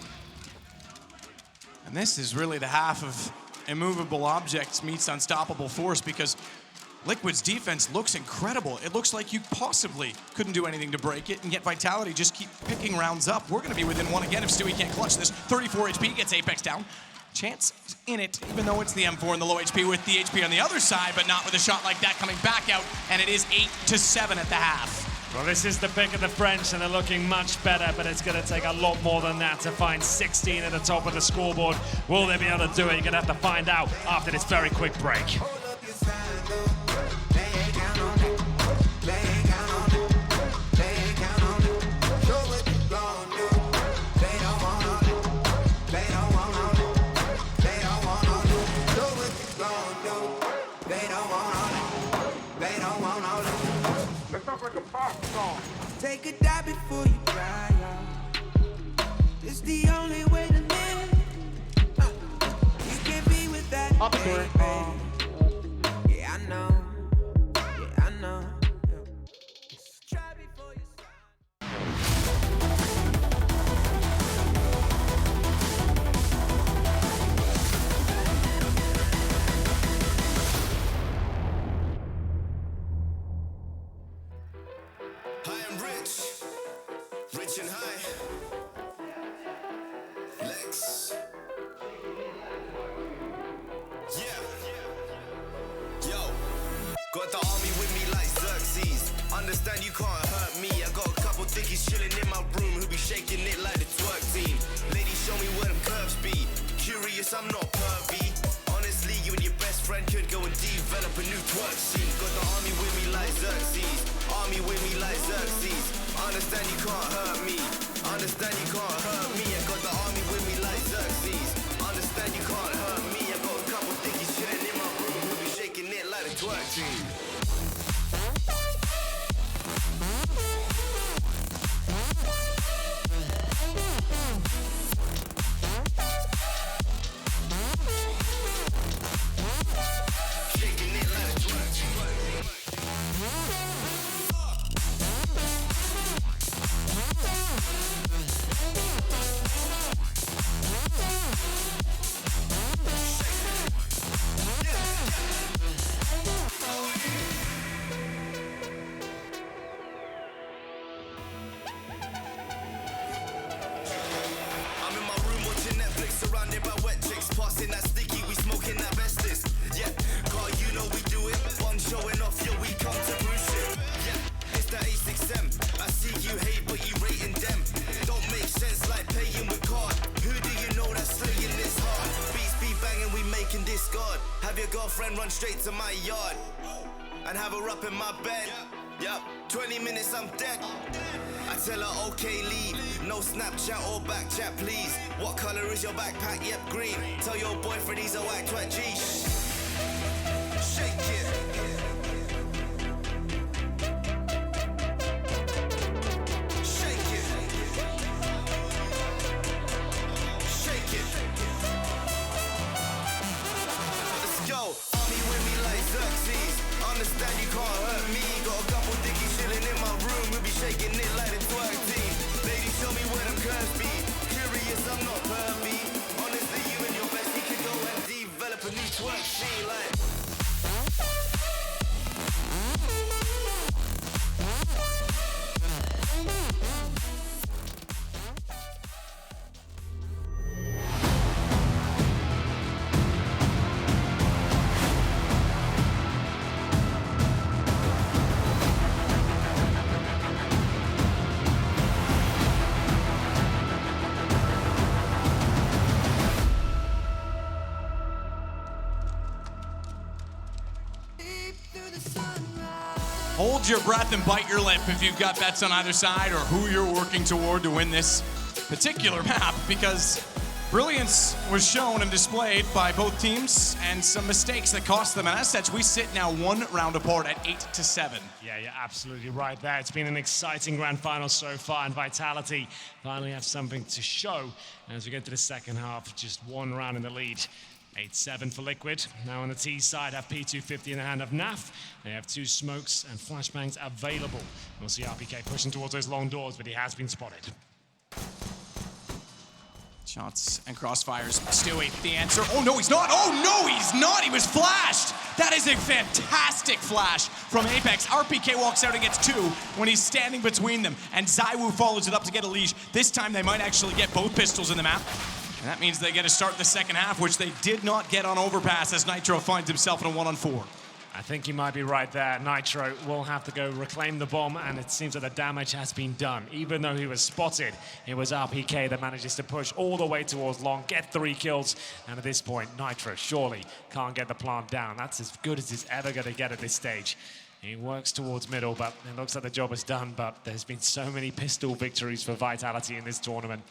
And this is really the half of immovable objects meets unstoppable force, because Liquid's defense looks incredible. It looks like you possibly couldn't do anything to break it, and yet Vitality just keep picking rounds up. We're going to be within 1 again if Stewie can't clutch this. 34 HP gets Apex down. Chance in it, even though it's the M4 and the low HP with the HP on the other side, but not with a shot like that coming back out, and it is 8-7 at the half. Well, this is the pick of the French, and they're looking much better, but it's going to take a lot more than that to find 16 at the top of the scoreboard. Will they be able to do it? You're going to have to find out after this very quick break. Take a dive before you dry out. It's the only way to live. You can't be with that. Yeah, I know. Yeah, I know. Try before you rich and high. Lex. Yeah. Yo. Got the army with me like Xerxes. Understand you can't hurt me. I got a couple dickies chilling in my room who be shaking it like the twerk team. Ladies, show me where them curves be. Curious, I'm not pervy. Honestly, you and your best friend could go and develop a new twerk scene. Got the army with me like Xerxes. Army with me like Xerxes. Understand you can't hurt me. Understand you can't hurt me. I got the army with me like Xerxes. Understand you can't hurt me. I got a couple dickies chilling in my room who be shaking it like the twerk team. Run straight to my yard and have her up in my bed. Yup, 20 minutes I'm dead. I tell her okay, leave. No Snapchat or back chat, please. What color is your backpack? Yep, green. Tell your boyfriend he's a white twat G. Shake it. Shake it. Shake it. Let's go. Xerxes. Understand you can't hurt me. Got a couple dickies chilling in my room. be shaking it like a twerk team. Ladies, show me where them curves be. Curious, I'm not pervy. Honestly, you and your bestie could go and develop a new twerk scene like. Hold your breath and bite your lip if you've got bets on either side or who you're working toward to win this particular map, because brilliance was shown and displayed by both teams and some mistakes that cost them. And as such, we sit now 1 round apart at 8-7. Yeah, you're absolutely right there. It's been an exciting grand final so far, and Vitality finally have something to show as we get to the second half. Just 1 round in the lead. 8-7 for Liquid. Now on the T side, have P250 in the hand of Naf. They have 2 smokes and flashbangs available. We'll see RPK pushing towards those long doors, but he has been spotted. Shots and crossfires. Stewie, the answer. Oh, no, he's not. Oh, no, he's not. He was flashed. That is a fantastic flash from Apex. RPK walks out and gets 2 when he's standing between them, and ZywOo follows it up to get a leash. This time, they might actually get both pistols in the map. And that means they get to start the second half, which they did not get on overpass as Nitro finds himself in a 1-on-4. I think you might be right there. Nitro will have to go reclaim the bomb, and it seems that the damage has been done. Even though he was spotted, it was RPK that manages to push all the way towards long, get 3 kills, and at this point, Nitro surely can't get the plant down. That's as good as he's ever going to get at this stage. He works towards middle, but it looks like the job is done, but there's been so many pistol victories for Vitality in this tournament.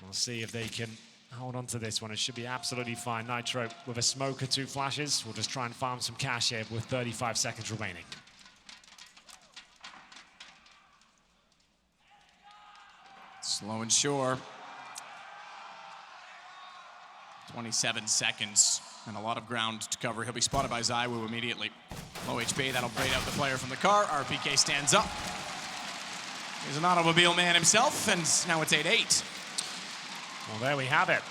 We'll see if they can hold on to this one. It should be absolutely fine. Nitro with a smoke or 2 flashes. We'll just try and farm some cash here with 35 seconds remaining. Slow and sure. 27 seconds and a lot of ground to cover. He'll be spotted by ZywOo immediately. Low HP, that'll bait out the player from the car. RPK stands up. He's an automobile man himself, and now it's 8-8. Well, there we have it.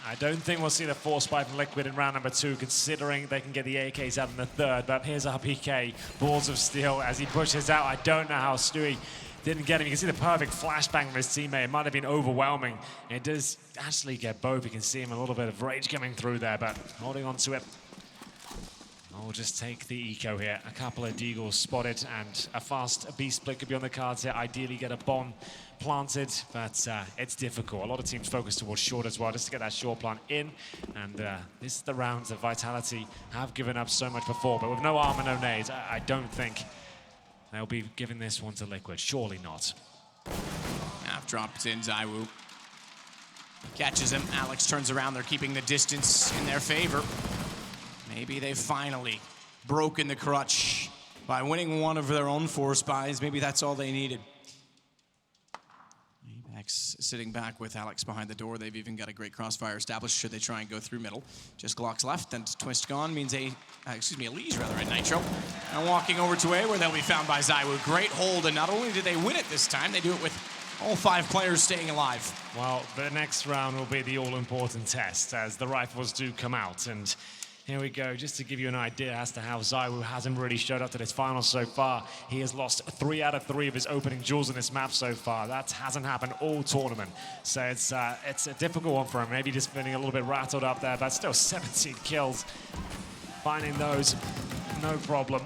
I don't think we'll see the force spike from Liquid in round number 2, considering they can get the AKs out in the 3rd. But here's RPK, balls of steel as he pushes out. I don't know how Stewie didn't get him. You can see the perfect flashbang from his teammate. It might have been overwhelming. It does actually get both. You can see him a little bit of rage coming through there, but holding on to it. I'll just take the eco here. A couple of deagles spotted and a fast beast split could be on the cards here. Ideally get a bomb planted, but it's difficult. A lot of teams focus towards short as well, just to get that short plant in. And this is the rounds that Vitality have given up so much before, but with no armor, no nades, I don't think they'll be giving this one to Liquid. Surely not. Half drops in, ZywOo catches him. Alex turns around. They're keeping the distance in their favor. Maybe they've finally broken the crutch by winning one of their own 4 spies. Maybe that's all they needed. Apex sitting back with Alex behind the door. They've even got a great crossfire established should they try and go through middle. Just Glocks left and Twist gone means a leash rather at Nitro. And walking over to A where they'll be found by ZywOo. Great hold, and not only did they win it this time, they do it with all 5 players staying alive. Well, the next round will be the all-important test as the rifles do come out. And here we go, just to give you an idea as to how ZywOo hasn't really showed up to this final so far. He has lost 3 out of 3 of his opening duels in this map so far. That hasn't happened all tournament. So it's a difficult one for him. Maybe just feeling a little bit rattled up there, but still 17 kills. Finding those, no problem.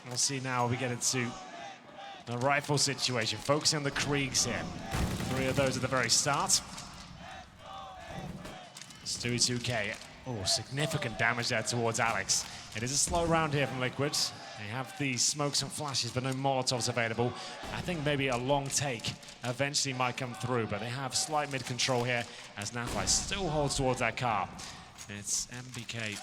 We'll see now we get into the rifle situation. Focusing on the Kriegs here. 3 of those at the very start. Stewie 2K. Oh, significant damage there towards Alex. It is a slow round here from Liquid. They have the smokes and flashes, but no Molotovs available. I think maybe a long take eventually might come through, but they have slight mid-control here as Nafai still holds towards that car. It's MBK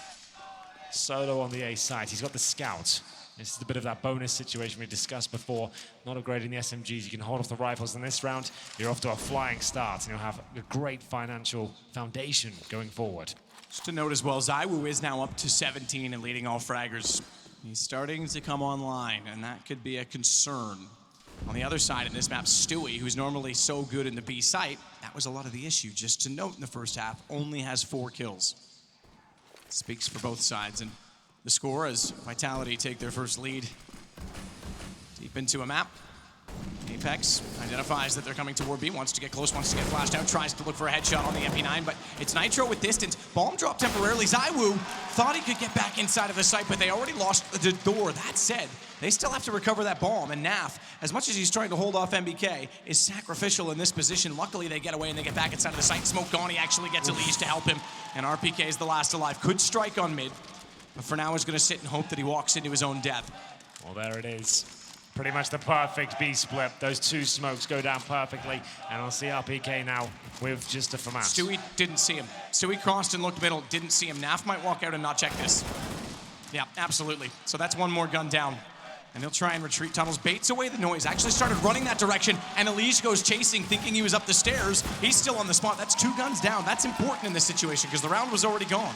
solo on the A side. He's got the scout. This is a bit of that bonus situation we discussed before. Not upgrading the SMGs. You can hold off the rifles in this round. You're off to a flying start, and you'll have a great financial foundation going forward. Just to note as well, ZywOo is now up to 17 and leading all fraggers. He's starting to come online, and that could be a concern. On the other side in this map, Stewie, who's normally so good in the B site, that was a lot of the issue. Just to note in the first half, only has 4 kills. Speaks for both sides, and the score as Vitality take their first lead. Deep into a map. Apex identifies that they're coming toward B, wants to get close, wants to get flashed out, tries to look for a headshot on the MP9, but it's Nitro with distance. Bomb drop temporarily. ZywOo thought he could get back inside of the site, but they already lost the door. That said, they still have to recover that bomb, and Naf, as much as he's trying to hold off MBK, is sacrificial in this position. Luckily, they get away and they get back inside of the site. Smoke gone, he actually gets a leash to help him, and RPK is the last alive. Could strike on mid, but for now is going to sit and hope that he walks into his own death. Well, there it is. Pretty much the perfect B split. Those 2 smokes go down perfectly, and I'll see RPK now with just a FAMAS. Stewie didn't see him. Stewie crossed and looked middle, didn't see him. Naf might walk out and not check this. Yeah, absolutely. So that's 1 more gun down. And he'll try and retreat tunnels, baits away the noise, actually started running that direction, and Elige goes chasing, thinking he was up the stairs. He's still on the spot. That's 2 guns down. That's important in this situation, because the round was already gone.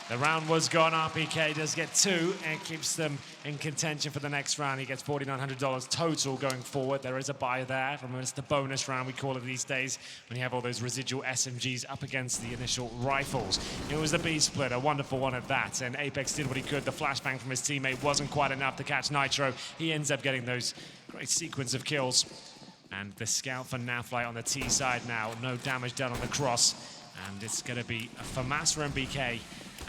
The round was gone. RPK does get 2 and keeps them in contention for the next round. He gets $4,900 total going forward. There is a buy there. Remember, it's the bonus round, we call it these days, when you have all those residual SMGs up against the initial rifles. It was the B split, a wonderful one at that, and Apex did what he could. The flashbang from his teammate wasn't quite enough to catch Nitro. He ends up getting those great sequence of kills. And the scout for Naflight on the T side now. No damage done on the cross. And it's going to be a FAMAS for MBK.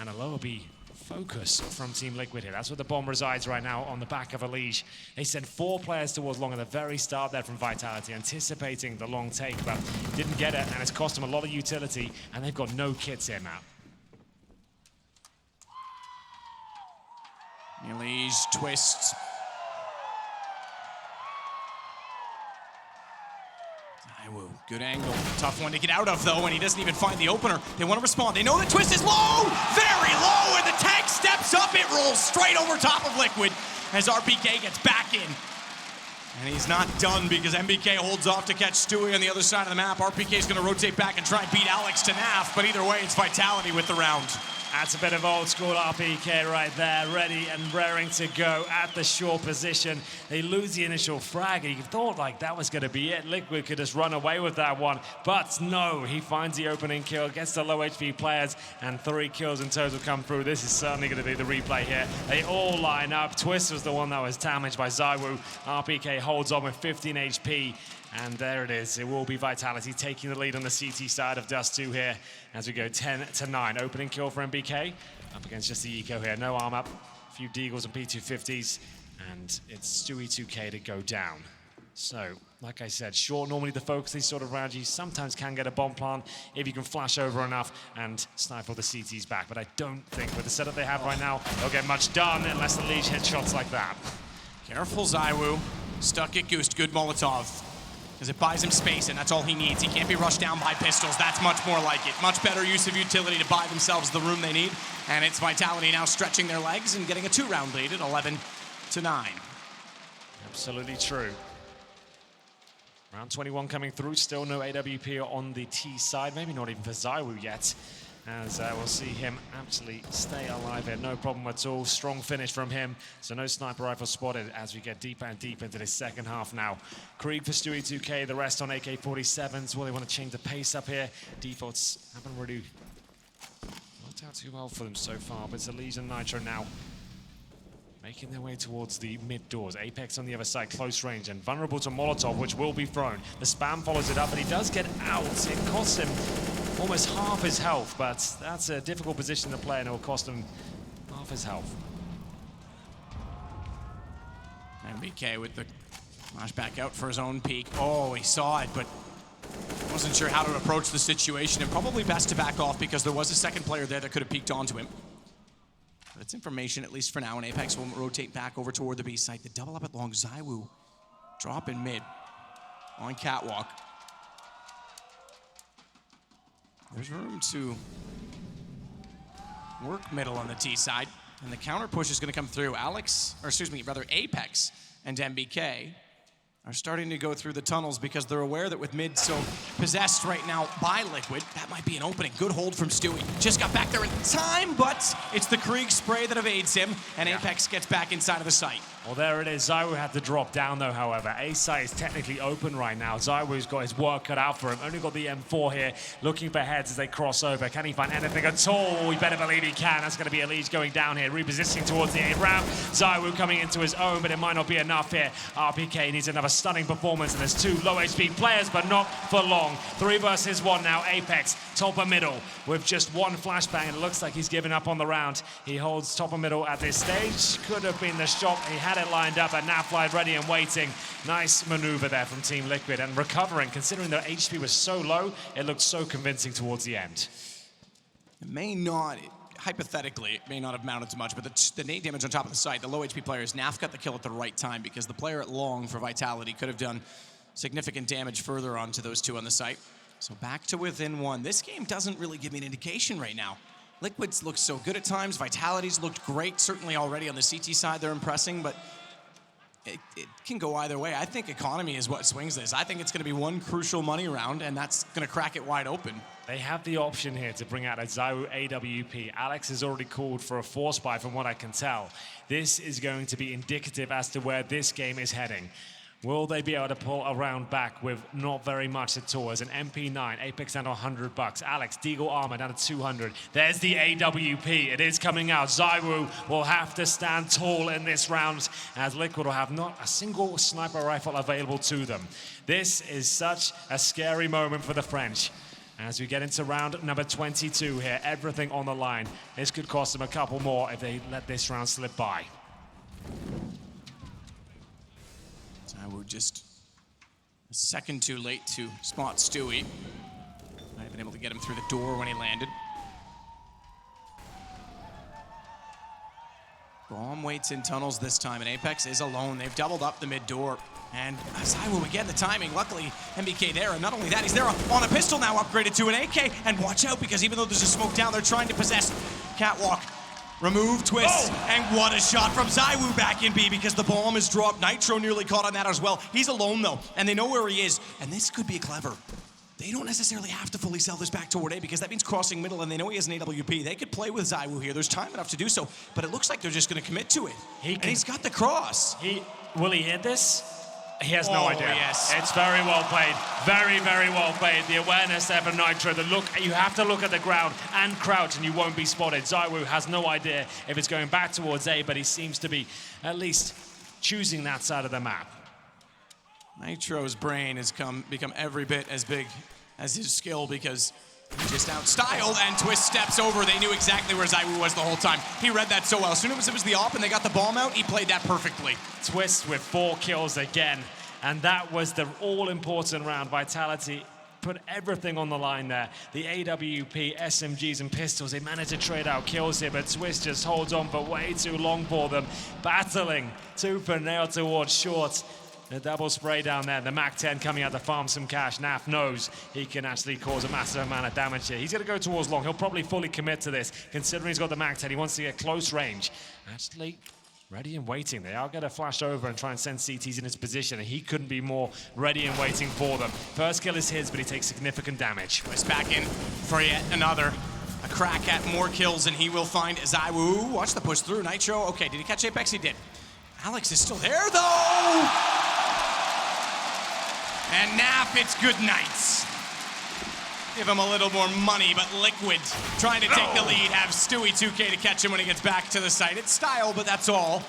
And a lower B focus from Team Liquid here. That's where the bomb resides right now, on the back of Elige. They sent 4 players towards long at the very start there from Vitality, anticipating the long take, but didn't get it, and it's cost them a lot of utility, and they've got no kits here now. Elige twists. ZywOo, good angle. Tough one to get out of, though, and he doesn't even find the opener. They want to respond. They know the twist is low! Very low, and the tag steps up. It rolls straight over top of Liquid as RPK gets back in. And he's not done because MBK holds off to catch Stewie on the other side of the map. RPK is going to rotate back and try and beat Alex to Naf, but either way, it's Vitality with the round. That's a bit of old school RPK right there, ready and raring to go at the short position. They lose the initial frag, and you thought like that was going to be it. Liquid could just run away with that one, but no, he finds the opening kill, gets the low HP players, and 3 kills in total come through. This is certainly going to be the replay here. They all line up. Twist was the one that was damaged by ZywOo. RPK holds on with 15 HP. And there it is. It will be Vitality taking the lead on the CT side of Dust2 here as we go 10-9. Opening kill for MBK. Up against just the eco here. No arm up. A few Deagles and P250s. And it's Stewie 2K to go down. So, like I said, short, normally the focus these sort of rounds, you sometimes can get a bomb plant if you can flash over enough and snipe all the CTs back. But I don't think with the setup they have right now, they'll get much done unless the Elige hit shots like that. Careful, ZywOo. Stuck at Goose. Good Molotov. Because it buys him space, and that's all he needs. He can't be rushed down by pistols. That's much more like it. Much better use of utility to buy themselves the room they need. And it's Vitality now stretching their legs and getting a 2-round lead at 11-9. Absolutely true. Round 21 coming through. Still no AWP on the T side. Maybe not even for ZywOo yet. As we'll see him actually stay alive here. No problem at all. Strong finish from him. So no sniper rifle spotted as we get deeper and deeper into this second half now. Krieg for Stewie 2K, the rest on AK-47s. Well, they want to change the pace up here. Defaults haven't really worked out too well for them so far, but it's Elige and Nitro now making their way towards the mid doors. Apex on the other side, close range, and vulnerable to Molotov, which will be thrown. The spam follows it up, but he does get out. It costs him almost half his health, but that's a difficult position to play, and it will cost him half his health. MBK with the flashback out for his own peek. Oh, he saw it, but wasn't sure how to approach the situation, and probably best to back off because there was a second player there that could have peeked onto him. But it's information, at least for now, and Apex will rotate back over toward the B site. The double up at long. ZywOo drop in mid on catwalk. There's room to work middle on the T side, and the counter push is going to come through. Apex and MBK are starting to go through the tunnels because they're aware that with mid so possessed right now by Liquid, that might be an opening. Good hold from Stewie. Just got back there in time, but it's the Krieg spray that evades him, and Apex gets back inside of the site. Well, there it is. Zywu had to drop down, though, however. A site is technically open right now. Zywu's got his work cut out for him. Only got the M4 here, looking for heads as they cross over. Can he find anything at all? We better believe he can. That's going to be Elise going down here, repositioning towards the A ramp. Zywu coming into his own, but it might not be enough here. RPK needs another stunning performance, and there's 2 low HP players, but not for long. 3 versus 1 now. Apex, top of middle, with just 1 flashbang, and it looks like he's given up on the round. He holds top of middle at this stage. Could have been the shot. He had it lined up, and Naflight ready and waiting. Nice maneuver there from Team Liquid, and recovering, considering their HP was so low, it looked so convincing towards the end. It may not, hypothetically, it may not have mounted to much, but the nade damage on top of the site, the low HP players, Naf got the kill at the right time because the player at long for Vitality could have done significant damage further onto those 2 on the site. So back to within 1. This game doesn't really give me an indication right now. Liquid's looked so good at times. Vitality's looked great. Certainly already on the CT side, they're impressing, but it can go either way. I think economy is what swings this. I think it's going to be 1 crucial money round, and that's going to crack it wide open. They have the option here to bring out a Zywu AWP. Alex has already called for a force buy from what I can tell. This is going to be indicative as to where this game is heading. Will they be able to pull a round back with not very much at all? As an MP9, Apex down to $100. Alex, Deagle Armor down to 200. There's the AWP. It is coming out. Zywu will have to stand tall in this round, as Liquid will have not a single sniper rifle available to them. This is such a scary moment for the French. As we get into round number 22 here, everything on the line. This could cost them a couple more if they let this round slip by. Zywu just a second too late to spot Stewie. Might have been able to get him through the door when he landed. Bomb waits in tunnels this time, and Apex is alone. They've doubled up the mid door. And Zywu again, the timing. Luckily, MBK there, and not only that, he's there on a pistol now, upgraded to an AK. And watch out, because even though there's a smoke down, they're trying to possess Catwalk. Remove, twist, and what a shot from Zywu back in B, because the bomb is dropped. Nitro nearly caught on that as well. He's alone though, and they know where he is, and this could be clever. They don't necessarily have to fully sell this back toward A, because that means crossing middle, and they know he has an AWP. They could play with Zywu here. There's time enough to do so, but it looks like they're just going to commit to it. And he's got the cross. Will he hit this? He has no idea. Yes. It's very well played. Very, very well played. The awareness there from Nitro. The look, you have to look at the ground and crouch and you won't be spotted. Zywu has no idea if it's going back towards A, but he seems to be at least choosing that side of the map. Nitro's brain has become every bit as big as his skill, because he just outstyled, and Twist steps over. They knew exactly where Zywu was the whole time. He read that so well. As soon as it was the op and they got the bomb out, he played that perfectly. Twist with 4 kills again. And that was the all-important round. Vitality put everything on the line there. The AWP, SMGs, and pistols, they managed to trade out kills here, but Twist just holds on for way too long for them. Battling tooth and nail towards short. The double spray down there, the MAC-10 coming out to farm some cash. Naf knows he can actually cause a massive amount of damage here. He's going to go towards long. He'll probably fully commit to this, considering he's got the MAC-10. He wants to get close range. Actually, ready and waiting. They are going to flash over and try and send CTs in his position, and he couldn't be more ready and waiting for them. First kill is his, but he takes significant damage. Twist back in for yet another. A crack at more kills, and he will find Zywu. Watch the push through. Nitro, okay, did he catch Apex? He did. Alex is still there, though! And Naf, it's good nights. Give him a little more money, but Liquid trying to take the lead, have Stewie 2K to catch him when he gets back to the site. It's style, but that's all.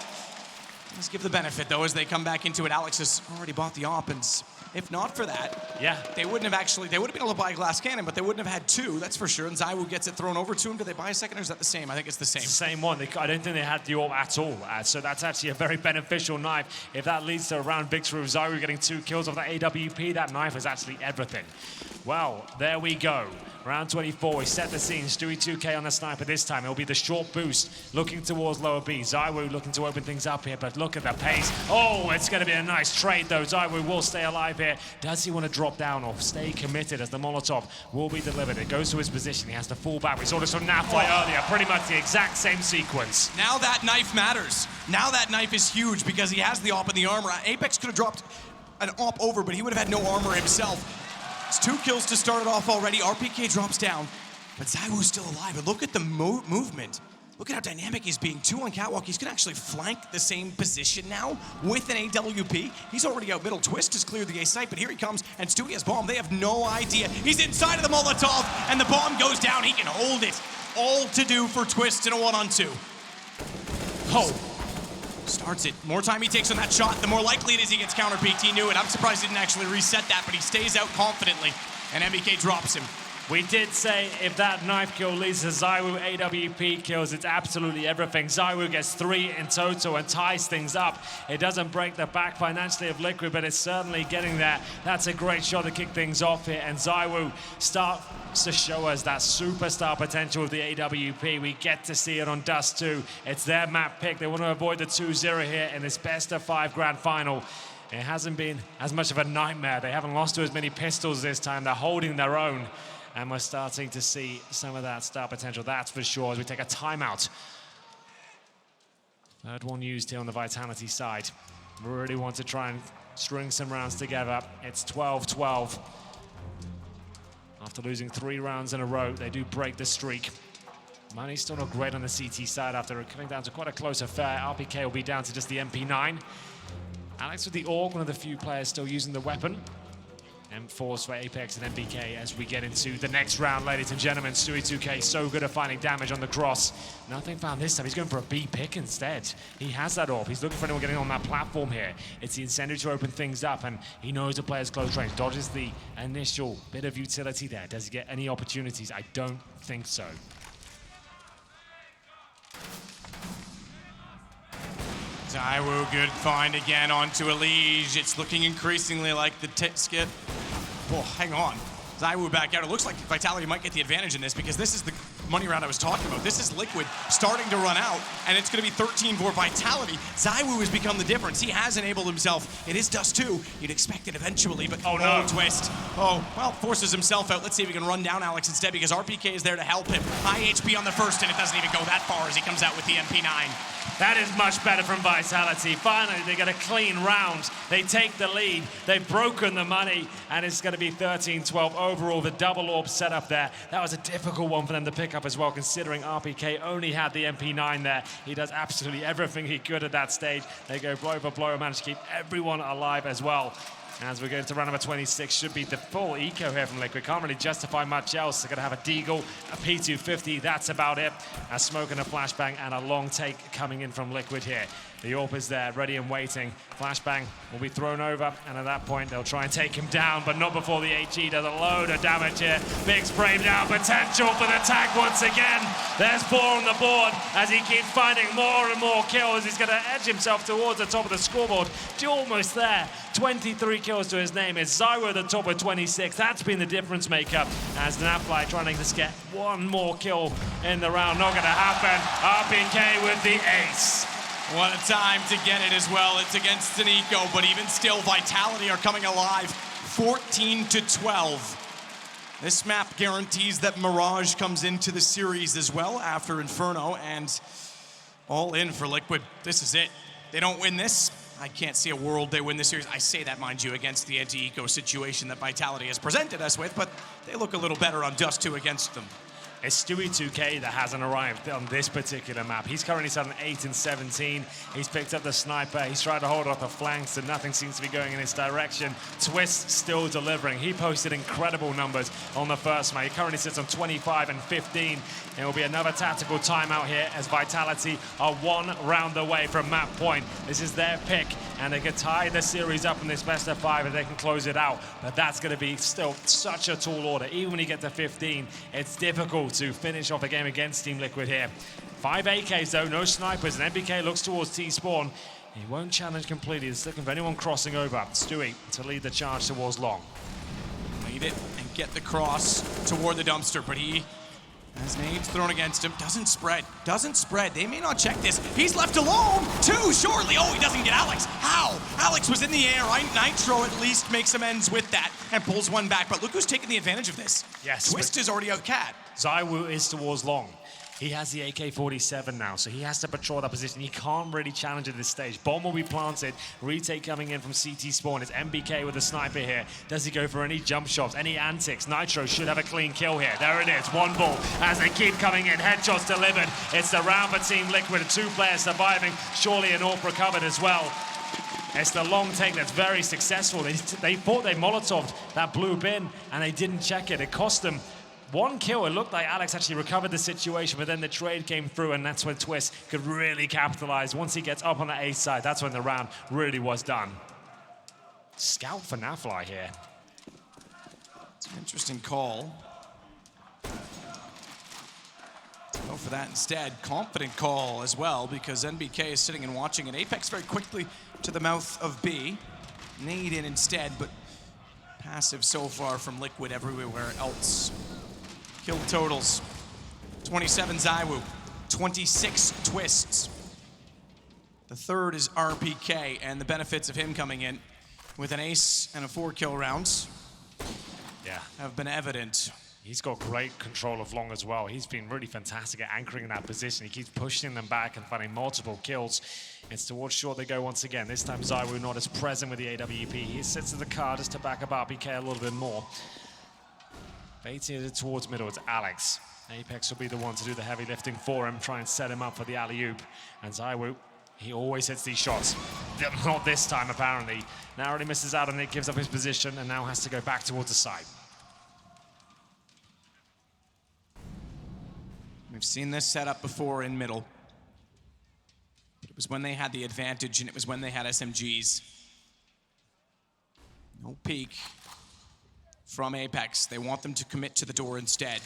Let's give the benefit, though, as they come back into it. Alex has already bought the op, and if not for that, they would have been able to buy a glass cannon, but they wouldn't have had 2, that's for sure. And Zywu gets it thrown over to him. Do they buy a second, or is that the same? I think it's the same. It's the same one. I don't think they had the AWP at all. So that's actually a very beneficial knife. If that leads to a round victory with Zywu getting 2 kills off that AWP, that knife is actually everything. Well, there we go. Round 24, we set the scene. Stewie 2K on the sniper this time. It'll be the short boost, looking towards lower B. Zywu looking to open things up here, but look at the pace. Oh, it's going to be a nice trade, though. Zywu will stay alive here. Does he want to drop down or stay committed, as the Molotov will be delivered? It goes to his position. He has to fall back. We saw this from Nafly earlier. Pretty much the exact same sequence. Now that knife matters. Now that knife is huge, because he has the op and the armor. Apex could have dropped an op over, but he would have had no armor himself. It's 2 kills to start it off already. RPK drops down, but ZywOo's still alive. And look at the movement. Look at how dynamic he's being. 2 on catwalk. He's gonna actually flank the same position now with an AWP. He's already out middle. Twist has cleared the A site, but here he comes, and Stewie has bomb. They have no idea. He's inside of the Molotov, and the bomb goes down. He can hold it. All to do for Twist in a 1-on-2. Oh. Starts it. More time he takes on that shot, the more likely it is he gets counter-peeked. He knew it. I'm surprised he didn't actually reset that, but he stays out confidently, and MBK drops him. We did say if that knife kill leads to ZywOo AWP kills, it's absolutely everything. ZywOo gets 3 in total and ties things up. It doesn't break the back financially of Liquid, but it's certainly getting there. That's a great shot to kick things off here, and ZywOo starts to show us that superstar potential of the AWP. We get to see it on Dust2. It's their map pick. They want to avoid the 2-0 here in this best-of-5 grand final. It hasn't been as much of a nightmare. They haven't lost to as many pistols this time. They're holding their own. And we're starting to see some of that star potential, that's for sure, as we take a timeout. Third one used here on the Vitality side. We really want to try and string some rounds together. It's 12-12. After losing 3 rounds in a row, they do break the streak. Money's still not great on the CT side after coming down to quite a close affair. RPK will be down to just the MP9. Alex with the AUG, one of the few players still using the weapon. M4s for Apex and MBK as we get into the next round, ladies and gentlemen. Stewie 2K so good at finding damage on the cross. Nothing found this time. He's going for a B pick instead. He has that AWP. He's looking for anyone getting on that platform here. It's the incendiary to open things up, and he knows the player's close range. Dodges the initial bit of utility there. Does he get any opportunities? I don't think so. ZywOo, good find again onto Elige. It's looking increasingly like the skip. Oh, hang on. ZywOo back out. It looks like Vitality might get the advantage in this because this is the money round I was talking about. This is Liquid starting to run out, and it's going to be 13 for Vitality. ZywOo has become the difference. He has enabled himself. It is Dust2. You'd expect it eventually, but oh no. Twist. Oh, well, forces himself out. Let's see if we can run down Alex instead because RPK is there to help him. High HP on the first, and it doesn't even go that far as he comes out with the MP9. That is much better from Vitality. Finally, they get a clean round. They take the lead. They've broken the money, and it's going to be 13-12 overall. The double AWP set up there. That was a difficult one for them to pick up as well, considering RPK only had the MP9 there. He does absolutely everything he could at that stage. They go blow for blow and manage to keep everyone alive as well. As we go to round number 26, should be the full eco here from Liquid. Can't really justify much else. They're going to have a Deagle, a P250, that's about it. A smoke and a flashbang and a long take coming in from Liquid here. The AWP is there, ready and waiting. Flashbang will be thrown over, and at that point, they'll try and take him down, but not before the HE does a load of damage here. Big spray down, potential for the tag once again. There's 4 on the board as he keeps finding more and more kills. He's going to edge himself towards the top of the scoreboard. Almost there. 23 kills to his name. It's ZywOo at the top with 26. That's been the difference maker as Napfly trying to just get 1 more kill in the round. Not going to happen. RPK with the ace. What a time to get it as well. It's against an eco, but even still, Vitality are coming alive. 14-12. This map guarantees that Mirage comes into the series as well after Inferno, and all in for Liquid. This is it. They don't win this. I can't see a world they win this series. I say that, mind you, against the anti-eco situation that Vitality has presented us with, but they look a little better on Dust2 against them. It's Stewie 2K that hasn't arrived on this particular map. He's currently sat on 8 and 17. He's picked up the sniper. He's tried to hold off the flanks, and nothing seems to be going in his direction. Twist still delivering. He posted incredible numbers on the first map. He currently sits on 25 and 15. It will be another tactical timeout here as Vitality are 1 round away from map point. This is their pick, and they can tie the series up in this best of 5 if they can close it out. But that's going to be still such a tall order. Even when you get to 15, it's difficult to finish off a game against Team Liquid here. 5 AKs though, no snipers, and MBK looks towards T-spawn. He won't challenge completely. He's looking for anyone crossing over. Stewie to lead the charge towards long. Lead it and get the cross toward the dumpster, but he has nades thrown against him. Doesn't spread. They may not check this. He's left alone. 2 shortly. Oh, he doesn't get Alex. How? Alex was in the air. Nitro at least makes amends with that and pulls one back. But look who's taking the advantage of this. Yes. Twist is already out cat. ZywOo is towards long. He has the AK-47 now, so he has to patrol that position. He can't really challenge at this stage. Bomb will be planted. Retake coming in from CT spawn. It's MBK with a sniper here. Does he go for any jump shots, any antics? Nitro should have a clean kill here. There it is, one ball as they keep coming in. Headshots delivered. It's the round for Team Liquid. 2 players surviving. Surely an AWP recovered as well. It's the long take that's very successful. They thought they Molotov'd that blue bin, and they didn't check it. It cost them 1 kill. It looked like Alex actually recovered the situation, but then the trade came through, and that's when Twist could really capitalize. Once he gets up on the A side, that's when the round really was done. Scout for Nafly here. It's an interesting call. Go for that instead. Confident call as well, because NBK is sitting and watching, and Apex very quickly to the mouth of B. Nade in instead, but passive so far from Liquid everywhere else. Kill totals: 27 ZywOo, 26 Twists. The third is RPK, and the benefits of him coming in with an ace and a 4 kill rounds have been evident. He's got great control of long as well. He's been really fantastic at anchoring in that position. He keeps pushing them back and finding multiple kills. It's towards short they go once again. This time ZywOo not as present with the AWP. He sits to the car just to back up RPK a little bit more. Baiting it towards middle, it's Alex. Apex will be the one to do the heavy lifting for him, try and set him up for the alley-oop. And ZywOo, he always hits these shots. Not this time, apparently. Narrowly misses out on it, gives up his position, and now has to go back towards the side. We've seen this setup before in middle. It was when they had the advantage, and it was when they had SMGs. No peek from Apex. They want them to commit to the door instead.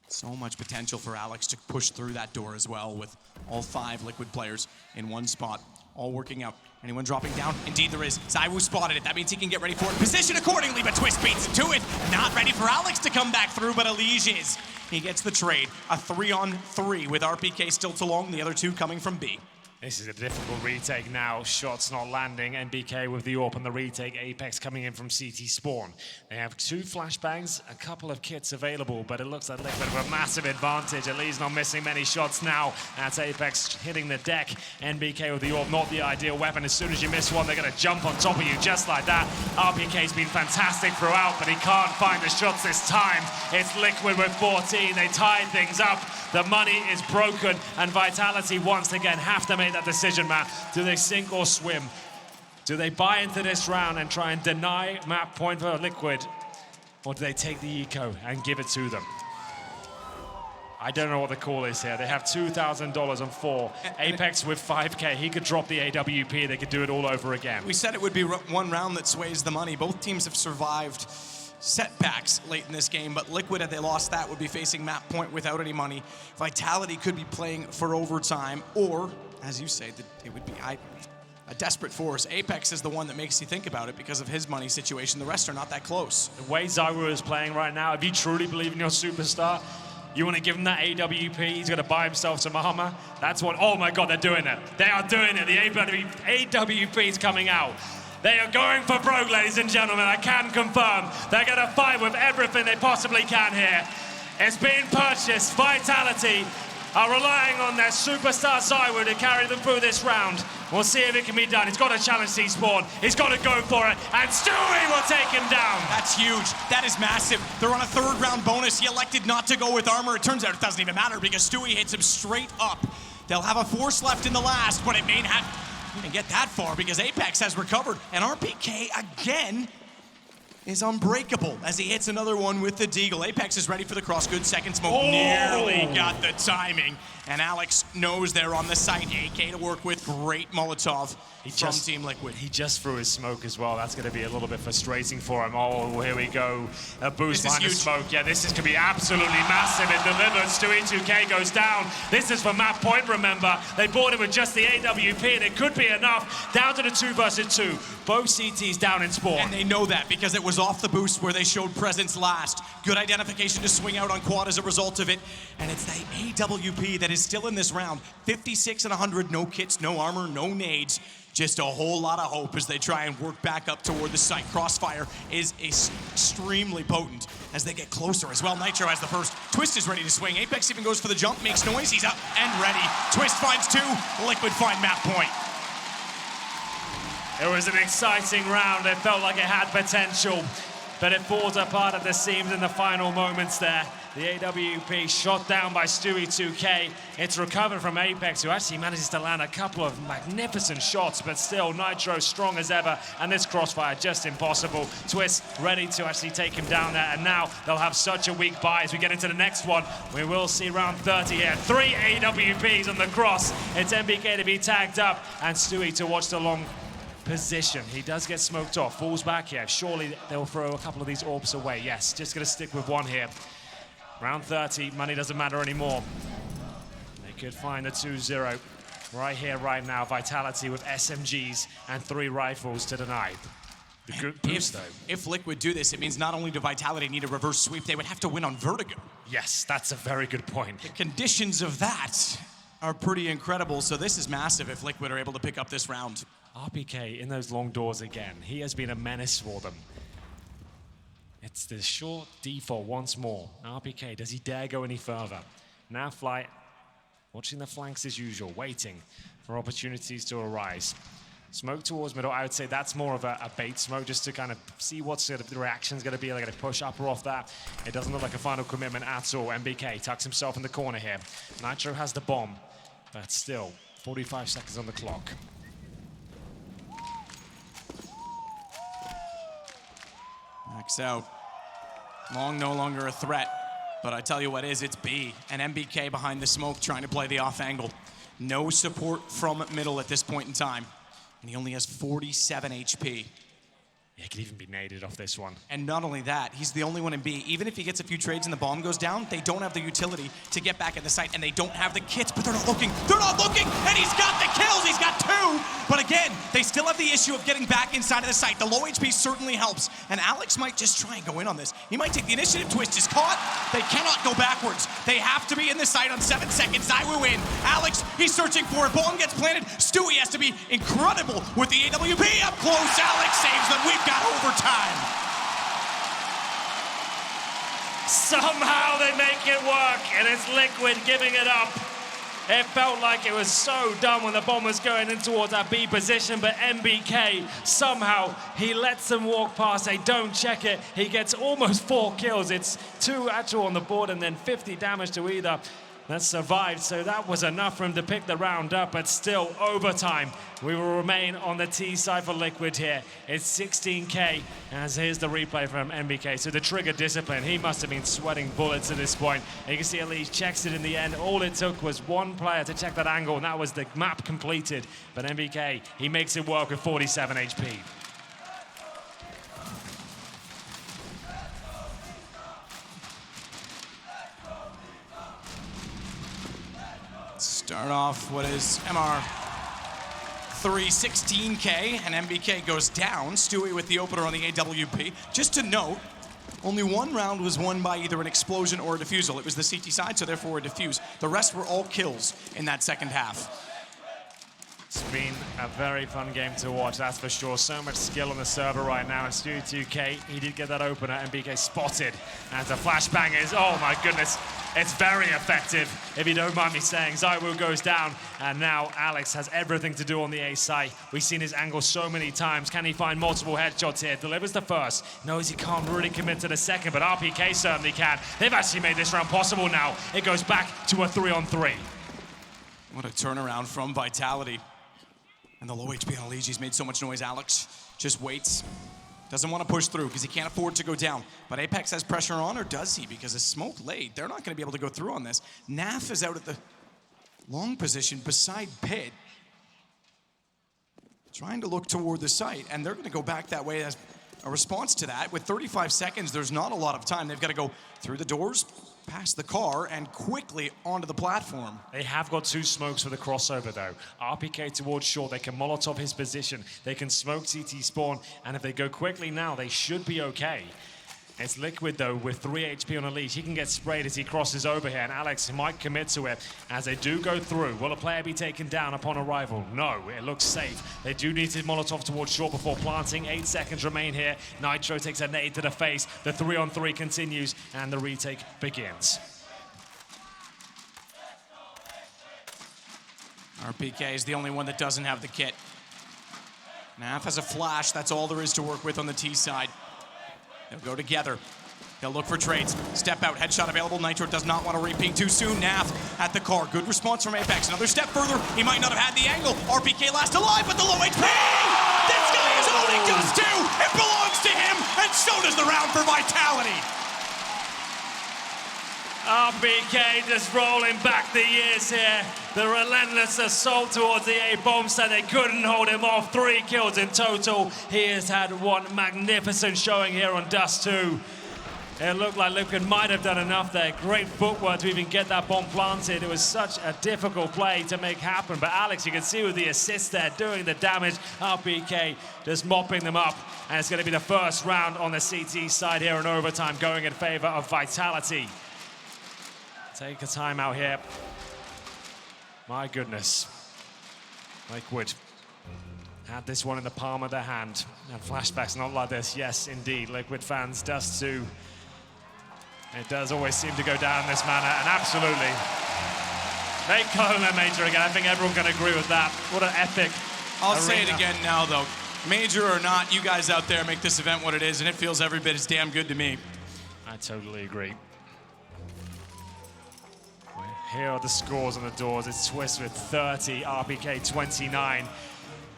So much potential for Alex to push through that door as well, with all 5 Liquid players in one spot, all working out. Anyone dropping down? Indeed there is. ZywOo spotted it. That means he can get ready for it. Position accordingly, but Twist beats him to it. Not ready for Alex to come back through, but Elige is. He gets the trade. A 3-on-3 with RPK still too long, the other 2 coming from B. This is a difficult retake now. Shots not landing. NBK with the AWP on the retake. Apex coming in from CT spawn. They have 2 flashbangs, a couple of kits available, but it looks like Liquid have a massive advantage. At least not missing many shots now. That's Apex hitting the deck. NBK with the AWP, not the ideal weapon. As soon as you miss one, they're going to jump on top of you just like that. RPK's been fantastic throughout, but he can't find the shots this time. It's Liquid with 14. They tied things up. The money is broken, and Vitality once again have to make that decision, Matt. Do they sink or swim? Do they buy into this round and try and deny map point for Liquid? Or do they take the eco and give it to them? I don't know what the call is here. They have $2,000 on 4. Apex with 5K. He could drop the AWP. They could do it all over again. We said it would be one round that sways the money. Both teams have survived setbacks late in this game, but Liquid, had they lost that, would be facing map point without any money. Vitality could be playing for overtime, or, as you say, it would be a desperate force. Apex is the one that makes you think about it because of his money situation. The rest are not that close. The way ZywOo is playing right now, if you truly believe in your superstar, you want to give him that AWP, he's going to buy himself some armor. That's what, oh my God, they're doing it. They are doing it. The AWP is coming out. They are going for broke, ladies and gentlemen. I can confirm. They're going to fight with everything they possibly can here. It's being purchased. Vitality are relying on their superstar ZywOo to carry them through this round. We'll see if it can be done. He's got to challenge T-Spawn. He's got to go for it. And Stewie will take him down. That's huge. That is massive. They're on a 3rd round bonus. He elected not to go with armor. It turns out it doesn't even matter because Stewie hits him straight up. They'll have a force left in the last, but it may not even get that far because Apex has recovered. And RPK, again, is unbreakable as he hits another one with the Deagle. Apex is ready for the cross. Good second smoke. Nearly got the timing. And Alex knows they're on the site. AK to work with. Great Molotov from Team Liquid. He just threw his smoke as well. That's going to be a little bit frustrating for him. Oh, here we go. A boost behind the smoke. Yeah, this is going to be absolutely massive. It delivers. Stewie 2K goes down. This is for map point, remember. They bought it with just the AWP, and it could be enough. Down to the 2 versus 2. Both CTs down in spawn. And they know that because it was off the boost where they showed presence last. Good identification to swing out on quad as a result of it. And it's the AWP that is still in this round. 56 and 100, no kits, no armor, no nades. Just a whole lot of hope as they try and work back up toward the site. Crossfire is extremely potent as they get closer as well. Nitro has the first. Twist is ready to swing. Apex even goes for the jump, makes noise. He's up and ready. Twist finds 2. Liquid find map point. It was an exciting round. It felt like it had potential, but it falls apart at the seams in the final moments there. The AWP shot down by Stewie2K. It's recovered from Apex, who actually manages to land a couple of magnificent shots, but still Nitro strong as ever, and this Crossfire just impossible. Twist ready to actually take him down there, and now they'll have such a weak buy as we get into the next one. We will see round 30 here. 3 AWPs on the cross. It's MBK to be tagged up, and Stewie to watch the long position. He does get smoked off, falls back here. Surely they'll throw a couple of these orbs away. Yes, just gonna stick with one here. Round 30, money doesn't matter anymore. They could find the 2-0 right here, right now. Vitality with SMGs and 3 rifles to deny. The good boost, though. If Liquid do this, it means not only do Vitality need a reverse sweep, they would have to win on Vertigo. Yes, that's a very good point. The conditions of that are pretty incredible, so this is massive if Liquid are able to pick up this round. RPK in those long doors again. He has been a menace for them. It's the short default once more. RPK, does he dare go any further? Now Flight, watching the flanks as usual, waiting for opportunities to arise. Smoke towards middle, I would say that's more of a bait smoke, just to kind of see what sort of the reaction's gonna be. They're gonna push up or off that. It doesn't look like a final commitment at all. MBK tucks himself in the corner here. Nitro has the bomb, but still, 45 seconds on the clock. Max out. Long no longer a threat, but I tell you what is, it's B. And MBK behind the smoke trying to play the off angle. No support from middle at this point in time. And he only has 47 HP. Yeah, he could even be naded off this one. And not only that, he's the only one in B. Even if he gets a few trades and the bomb goes down, they don't have the utility to get back at the site, and they don't have the kits, but they're not looking. They're not looking, and he's got the kills. He's got 2. But again, they still have the issue of getting back inside of the site. The low HP certainly helps, and Alex might just try and go in on this. He might take the initiative. Twist is caught. They cannot go backwards. They have to be in the site on 7 seconds. Zywoo in. Alex, he's searching for it. Bomb gets planted. Stewie has to be incredible with the AWP up close. Alex saves them. We've got overtime. Somehow they make it work, and it's Liquid giving it up. It felt like it was so dumb when the bomb was going in towards that B position, but MBK, somehow, he lets them walk past. They don't check it. He gets almost 4 kills. It's 2 actual on the board, and then 50 damage to either. That survived, so that was enough for him to pick the round up, but still, overtime. We will remain on the T side for Liquid here. It's 16K, as here's the replay from MBK. So the trigger discipline, he must have been sweating bullets at this point. And you can see at least checks it in the end. All it took was one player to check that angle, and that was the map completed. But MBK, he makes it work with 47 HP. Start off what is MR 316K, and MBK goes down. Stewie with the opener on the AWP. Just to note, only one round was won by either an explosion or a defusal. It was the CT side, so therefore a defuse. The rest were all kills in that second half. It's been a very fun game to watch, that's for sure. So much skill on the server right now. And Stewie2K, he did get that opener. MBK spotted. And the flashbang is, oh my goodness, it's very effective, if you don't mind me saying. Zywoo goes down, and now Alex has everything to do on the A site. We've seen his angle so many times. Can he find multiple headshots here? Delivers the first. Knows he can't really commit to the second, but RPK certainly can. They've actually made this round possible now. It goes back to a 3-on-3. What a turnaround from Vitality. And the low HP on Eligi's made so much noise. Alex just waits. Doesn't want to push through because he can't afford to go down. But Apex has pressure on, or does he? Because the smoke laid, they're not going to be able to go through on this. Naf is out at the long position beside Pit, trying to look toward the site, and they're going to go back that way as a response to that. With 35 seconds, there's not a lot of time. They've got to go through the doors, past the car, and quickly onto the platform. They have got 2 smokes for the crossover, though. RPK towards short. They can Molotov his position. They can smoke CT spawn, and if they go quickly now, they should be okay. It's Liquid, though, with 3 HP on a leash. He can get sprayed as he crosses over here, and Alex might commit to it as they do go through. Will a player be taken down upon arrival? No, it looks safe. They do need to Molotov towards short before planting. 8 seconds remain here. Nitro takes a nade to the face. The 3-on-3 continues, and the retake begins. RPK is the only one that doesn't have the kit. Naf has a flash. That's all there is to work with on the T side. They'll go together. They'll look for trades. Step out, headshot available. Nitro does not want to repeat too soon. Naf at the car. Good response from Apex. Another step further. He might not have had the angle. RPK last alive, but the low HP! This guy is holding Dust2! It belongs to him, and so does the round for Vitality. RPK just rolling back the years here. The relentless assault towards the A bomb set. They couldn't hold him off. 3 kills in total. He has had one magnificent showing here on Dust2. It looked like Liquid might have done enough there. Great footwork to even get that bomb planted. It was such a difficult play to make happen. But Alex, you can see with the assist there, doing the damage. RPK just mopping them up. And it's going to be the first round on the CT side here in overtime, going in favor of Vitality. Take a timeout here. My goodness. Liquid had this one in the palm of their hand. And flashbacks not like this. Yes, indeed. Liquid fans, Dust2. It does always seem to go down in this manner. And absolutely, make Cologne their major again. I think everyone can agree with that. What an epic I'll arena. say it again now, though. Major or not, you guys out there make this event what it is, and it feels every bit as damn good to me. I totally agree. Here are the scores on the doors. It's Twist with 30, RPK 29.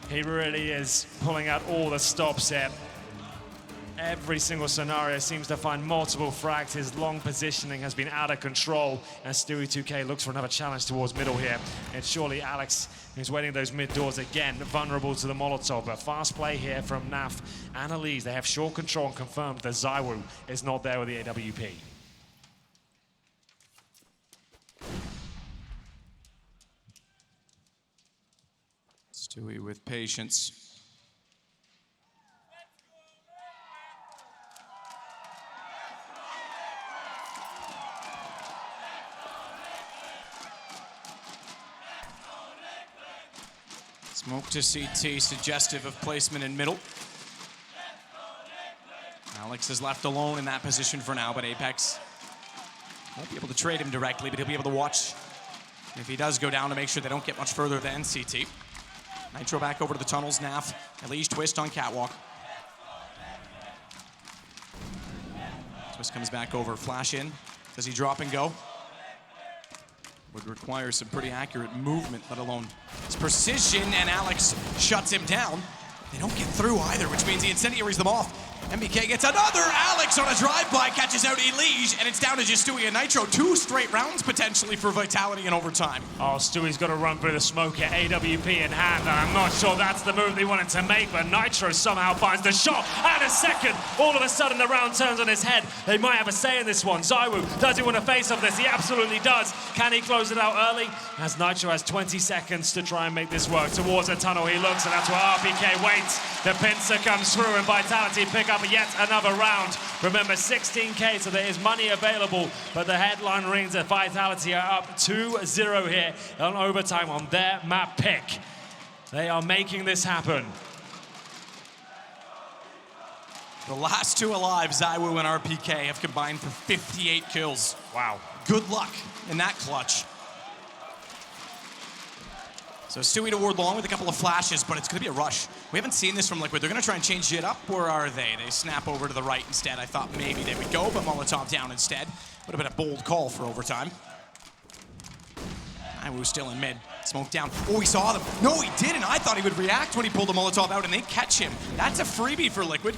He really is pulling out all the stops here. Every single scenario seems to find multiple frags. His long positioning has been out of control, and Stewie2K looks for another challenge towards middle here. It's surely Alex who's waiting those mid doors again, vulnerable to the Molotov. But fast play here from Naf and Elise. They have short control and confirmed that Zywoo is not there with the AWP. Stewie with patience. Smoke to CT, suggestive of placement in middle. Alex is left alone in that position for now, but Apex won't be able to trade him directly, but he'll be able to watch if he does go down to make sure they don't get much further than CT. Nitro back over to the tunnels, Naf. Elise Twist on catwalk. Twist comes back over, flash in. Does he drop and go? Would require some pretty accurate movement, let alone his precision, and Alex shuts him down. They don't get through either, which means he incendiaries them off. MBK gets another. Alex on a drive-by catches out Elige, and it's down to just Stewie and Nitro. 2 straight rounds potentially for Vitality in overtime. Oh, Stewie's got to run through the smoke here, AWP in hand, and I'm not sure that's the move they wanted to make, but Nitro somehow finds the shot. And a second, all of a sudden the round turns on his head. They might have a say in this one. Zywoo, does he want to face off this? He absolutely does. Can he close it out early? As Nitro has 20 seconds to try and make this work. Towards the tunnel he looks, and that's where RPK waits. The pincer comes through, and Vitality pick up yet another round. Remember, 16K, so there is money available, but the headline rings that Vitality are up 2-0 here on overtime on their map pick. They are making this happen. The last 2 alive, Zywoo and RPK, have combined for 58 kills. Wow. Good luck in that clutch. So Stewie toward long with a couple of flashes, but it's going to be a rush. We haven't seen this from Liquid. They're going to try and change it up, or are they? They snap over to the right instead. I thought maybe they would go, but Molotov down instead. Would have been a bold call for overtime. Zywoo still in mid. Smoke down. Oh, he saw them. No, he didn't. I thought he would react when he pulled the Molotov out, and they catch him. That's a freebie for Liquid.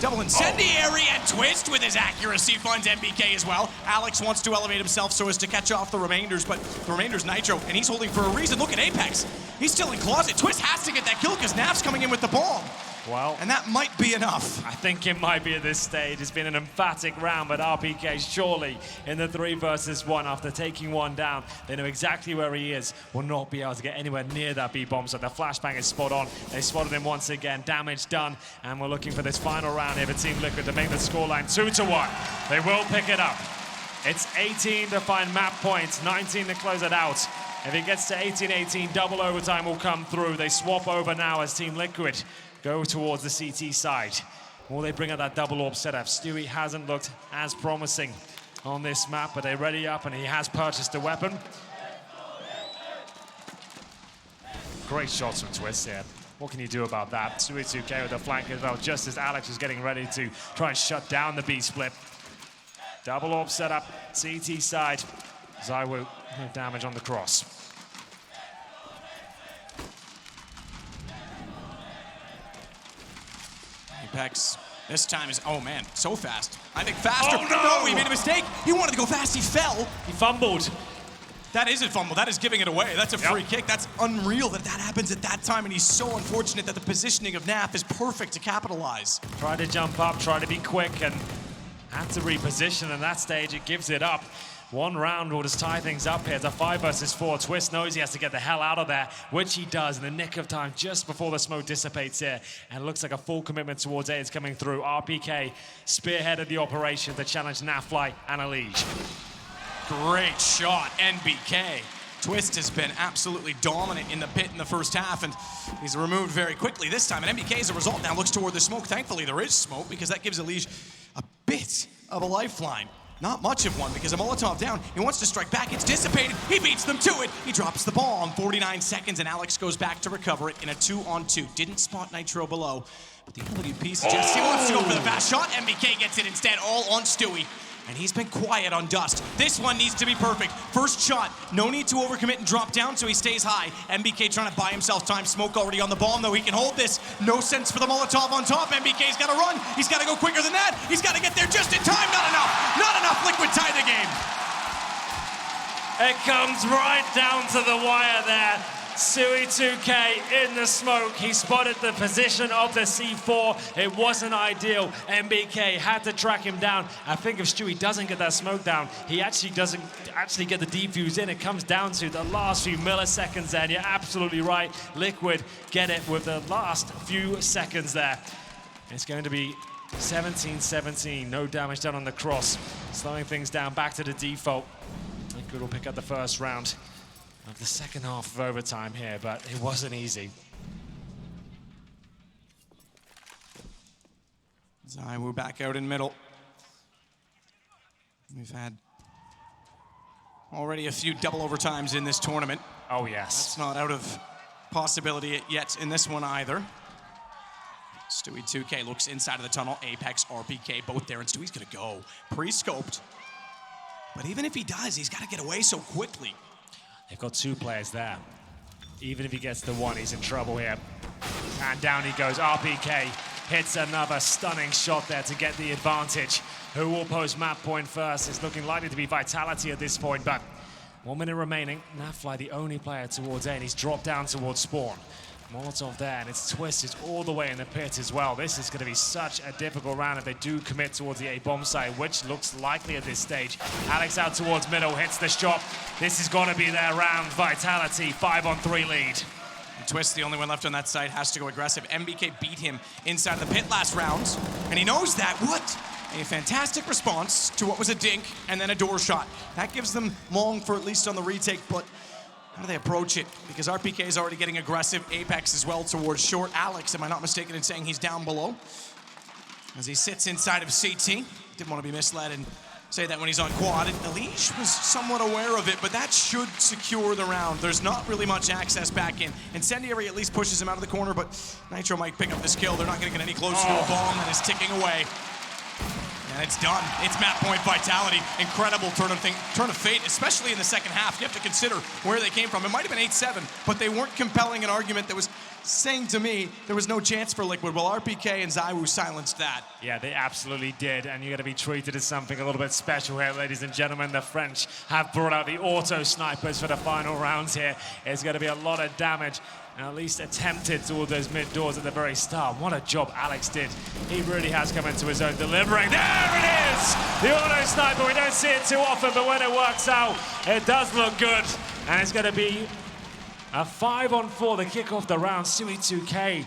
Double incendiary, and Twist with his accuracy finds MBK as well. Alex wants to elevate himself so as to catch off the remainders, but the remainders Nitro, and he's holding for a reason. Look at Apex. He's still in closet. Twist has to get that kill because Naf's coming in with the bomb. Well, and that might be enough. I think it might be at this stage. It's been an emphatic round, but RPK surely in the 3 versus 1 after taking one down. They know exactly where he is. Will not be able to get anywhere near that B-bomb, so the flashbang is spot on. They spotted him once again. Damage done, and we're looking for this final round here for Team Liquid to make the scoreline 2-1. They will pick it up. It's 18 to find map points, 19 to close it out. If it gets to 18-18, double overtime will come through. They swap over now as Team Liquid go towards the CT side. Will they bring out that double orb setup? Stewie hasn't looked as promising on this map, but they ready up and he has purchased a weapon. Great shots from Twist here. What can you do about that? Stewie 2K with the flank as well, just as Alex was getting ready to try and shut down the B-split. Double orb setup, CT side. ZywOo, no damage on the cross. Apex, this time is, oh man, so fast. I think faster. Oh no! He made a mistake. He wanted to go fast, he fell. He fumbled. That isn't fumble, that is giving it away. That's a free kick. That's unreal that that happens at that time, and he's so unfortunate that the positioning of Naf is perfect to capitalize. Tried to jump up, tried to be quick, and had to reposition, and that stage it gives it up. One round will just tie things up here. It's a 5 versus 4. Twist knows he has to get the hell out of there, which he does in the nick of time just before the smoke dissipates here. And it looks like a full commitment towards A is coming through. RPK spearheaded the operation to challenge Nafly and Elige. Great shot, NBK. Twist has been absolutely dominant in the pit in the first half, and he's removed very quickly this time. And NBK, as a result, now looks toward the smoke. Thankfully, there is smoke, because that gives Elige a bit of a lifeline. Not much of one, because a Molotov down. He wants to strike back. It's dissipated. He beats them to it. He drops the bomb. 49 seconds, and Alex goes back to recover it in a 2-on-2. Didn't spot Nitro below, but the LWP suggests he wants to go for the fast shot. MBK gets it instead, all on Stewie. And he's been quiet on Dust. This one needs to be perfect. First shot, no need to overcommit and drop down, so he stays high. MBK trying to buy himself time. Smoke already on the bomb, though he can hold this. No sense for the Molotov on top. MBK's got to run. He's got to go quicker than that. He's got to get there just in time. Not enough. Not enough. Liquid tie the game. It comes right down to the wire there. Stewie 2K in the smoke. He spotted the position of the C4. It wasn't ideal. MBK had to track him down. I think if Stewie doesn't get that smoke down, he actually doesn't get the defuse in. It comes down to the last few milliseconds there. And you're absolutely right. Liquid get it with the last few seconds there. It's going to be 17-17. No damage done on the cross. Slowing things down back to the default. Liquid will pick up the first round of the second half of overtime here, but it wasn't easy. ZywOo back out in middle. We've had already a few double overtimes in this tournament. Oh, yes. That's not out of possibility yet in this one either. Stewie 2K looks inside of the tunnel. Apex, RPK, both there, and Stewie's gonna go. Pre-scoped. But even if he does, he's gotta get away so quickly. They've got 2 players there. Even if he gets the 1, he's in trouble here. And down he goes. RPK hits another stunning shot there to get the advantage. Who will post map point first? It's looking likely to be Vitality at this point, but 1 minute remaining. Nafly, the only player towards A, and he's dropped down towards spawn. Molotov there, and it's twisted all the way in the pit as well. This is going to be such a difficult round if they do commit towards the A bomb site, which looks likely at this stage. Alex out towards middle, hits the shot. This is going to be their round. Vitality, 5-on-3 lead. And Twist, the only one left on that side, has to go aggressive. MBK beat him inside of the pit last round, and he knows that. What? A fantastic response to what was a dink and then a door shot. That gives them long for at least on the retake, but how do they approach it? Because RPK is already getting aggressive. Apex as well towards short. Alex, am I not mistaken in saying he's down below? As he sits inside of CT. Didn't want to be misled and say that when he's on quad. And Elige was somewhat aware of it, but that should secure the round. There's not really much access back in. Incendiary at least pushes him out of the corner, but Nitro might pick up this kill. They're not going to get any closer to a bomb that is ticking away. And it's done. It's map point Vitality. Incredible turn of fate, especially in the second half. You have to consider where they came from. It might have been 8-7, but they weren't compelling an argument that was saying to me there was no chance for Liquid. Well, RPK and ZywOo silenced that. Yeah, they absolutely did, and you're going to be treated as something a little bit special here, ladies and gentlemen. The French have brought out the auto snipers for the final rounds here. It's going to be a lot of damage. and at least attempted toward those mid doors at the very start. What a job Alex did. He really has come into his own delivering. There it is! The auto sniper, we don't see it too often, but when it works out, it does look good. And it's gonna be a 5-on-4 to kick off the round. Sui2K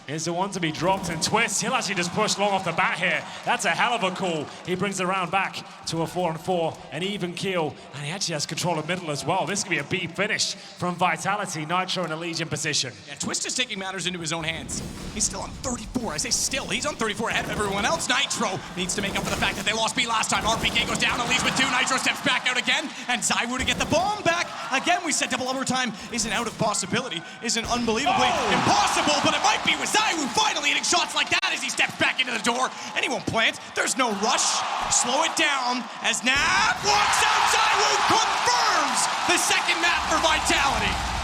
is the one to be dropped, and Twist, he'll actually just push long off the bat here. That's a hell of a call. He brings the round back to a 4-on-4, an even keel, and he actually has control of middle as well. This could be a B finish from Vitality. Nitro in a Legion position. Yeah, Twist is taking matters into his own hands. He's still on 34. I say still, he's on 34 ahead of everyone else. Nitro needs to make up for the fact that they lost B last time. RPK goes down, at least with 2. Nitro steps back out again, and Zywoo to get the bomb back. Again, we said double overtime isn't out of possibility, isn't unbelievably impossible, but it might be with Zywoo finally hitting shots like that as he steps back into the door, and he won't plant. There's no rush. Slow it down as Nap walks out. Zywoo confirms the second map for Vitality.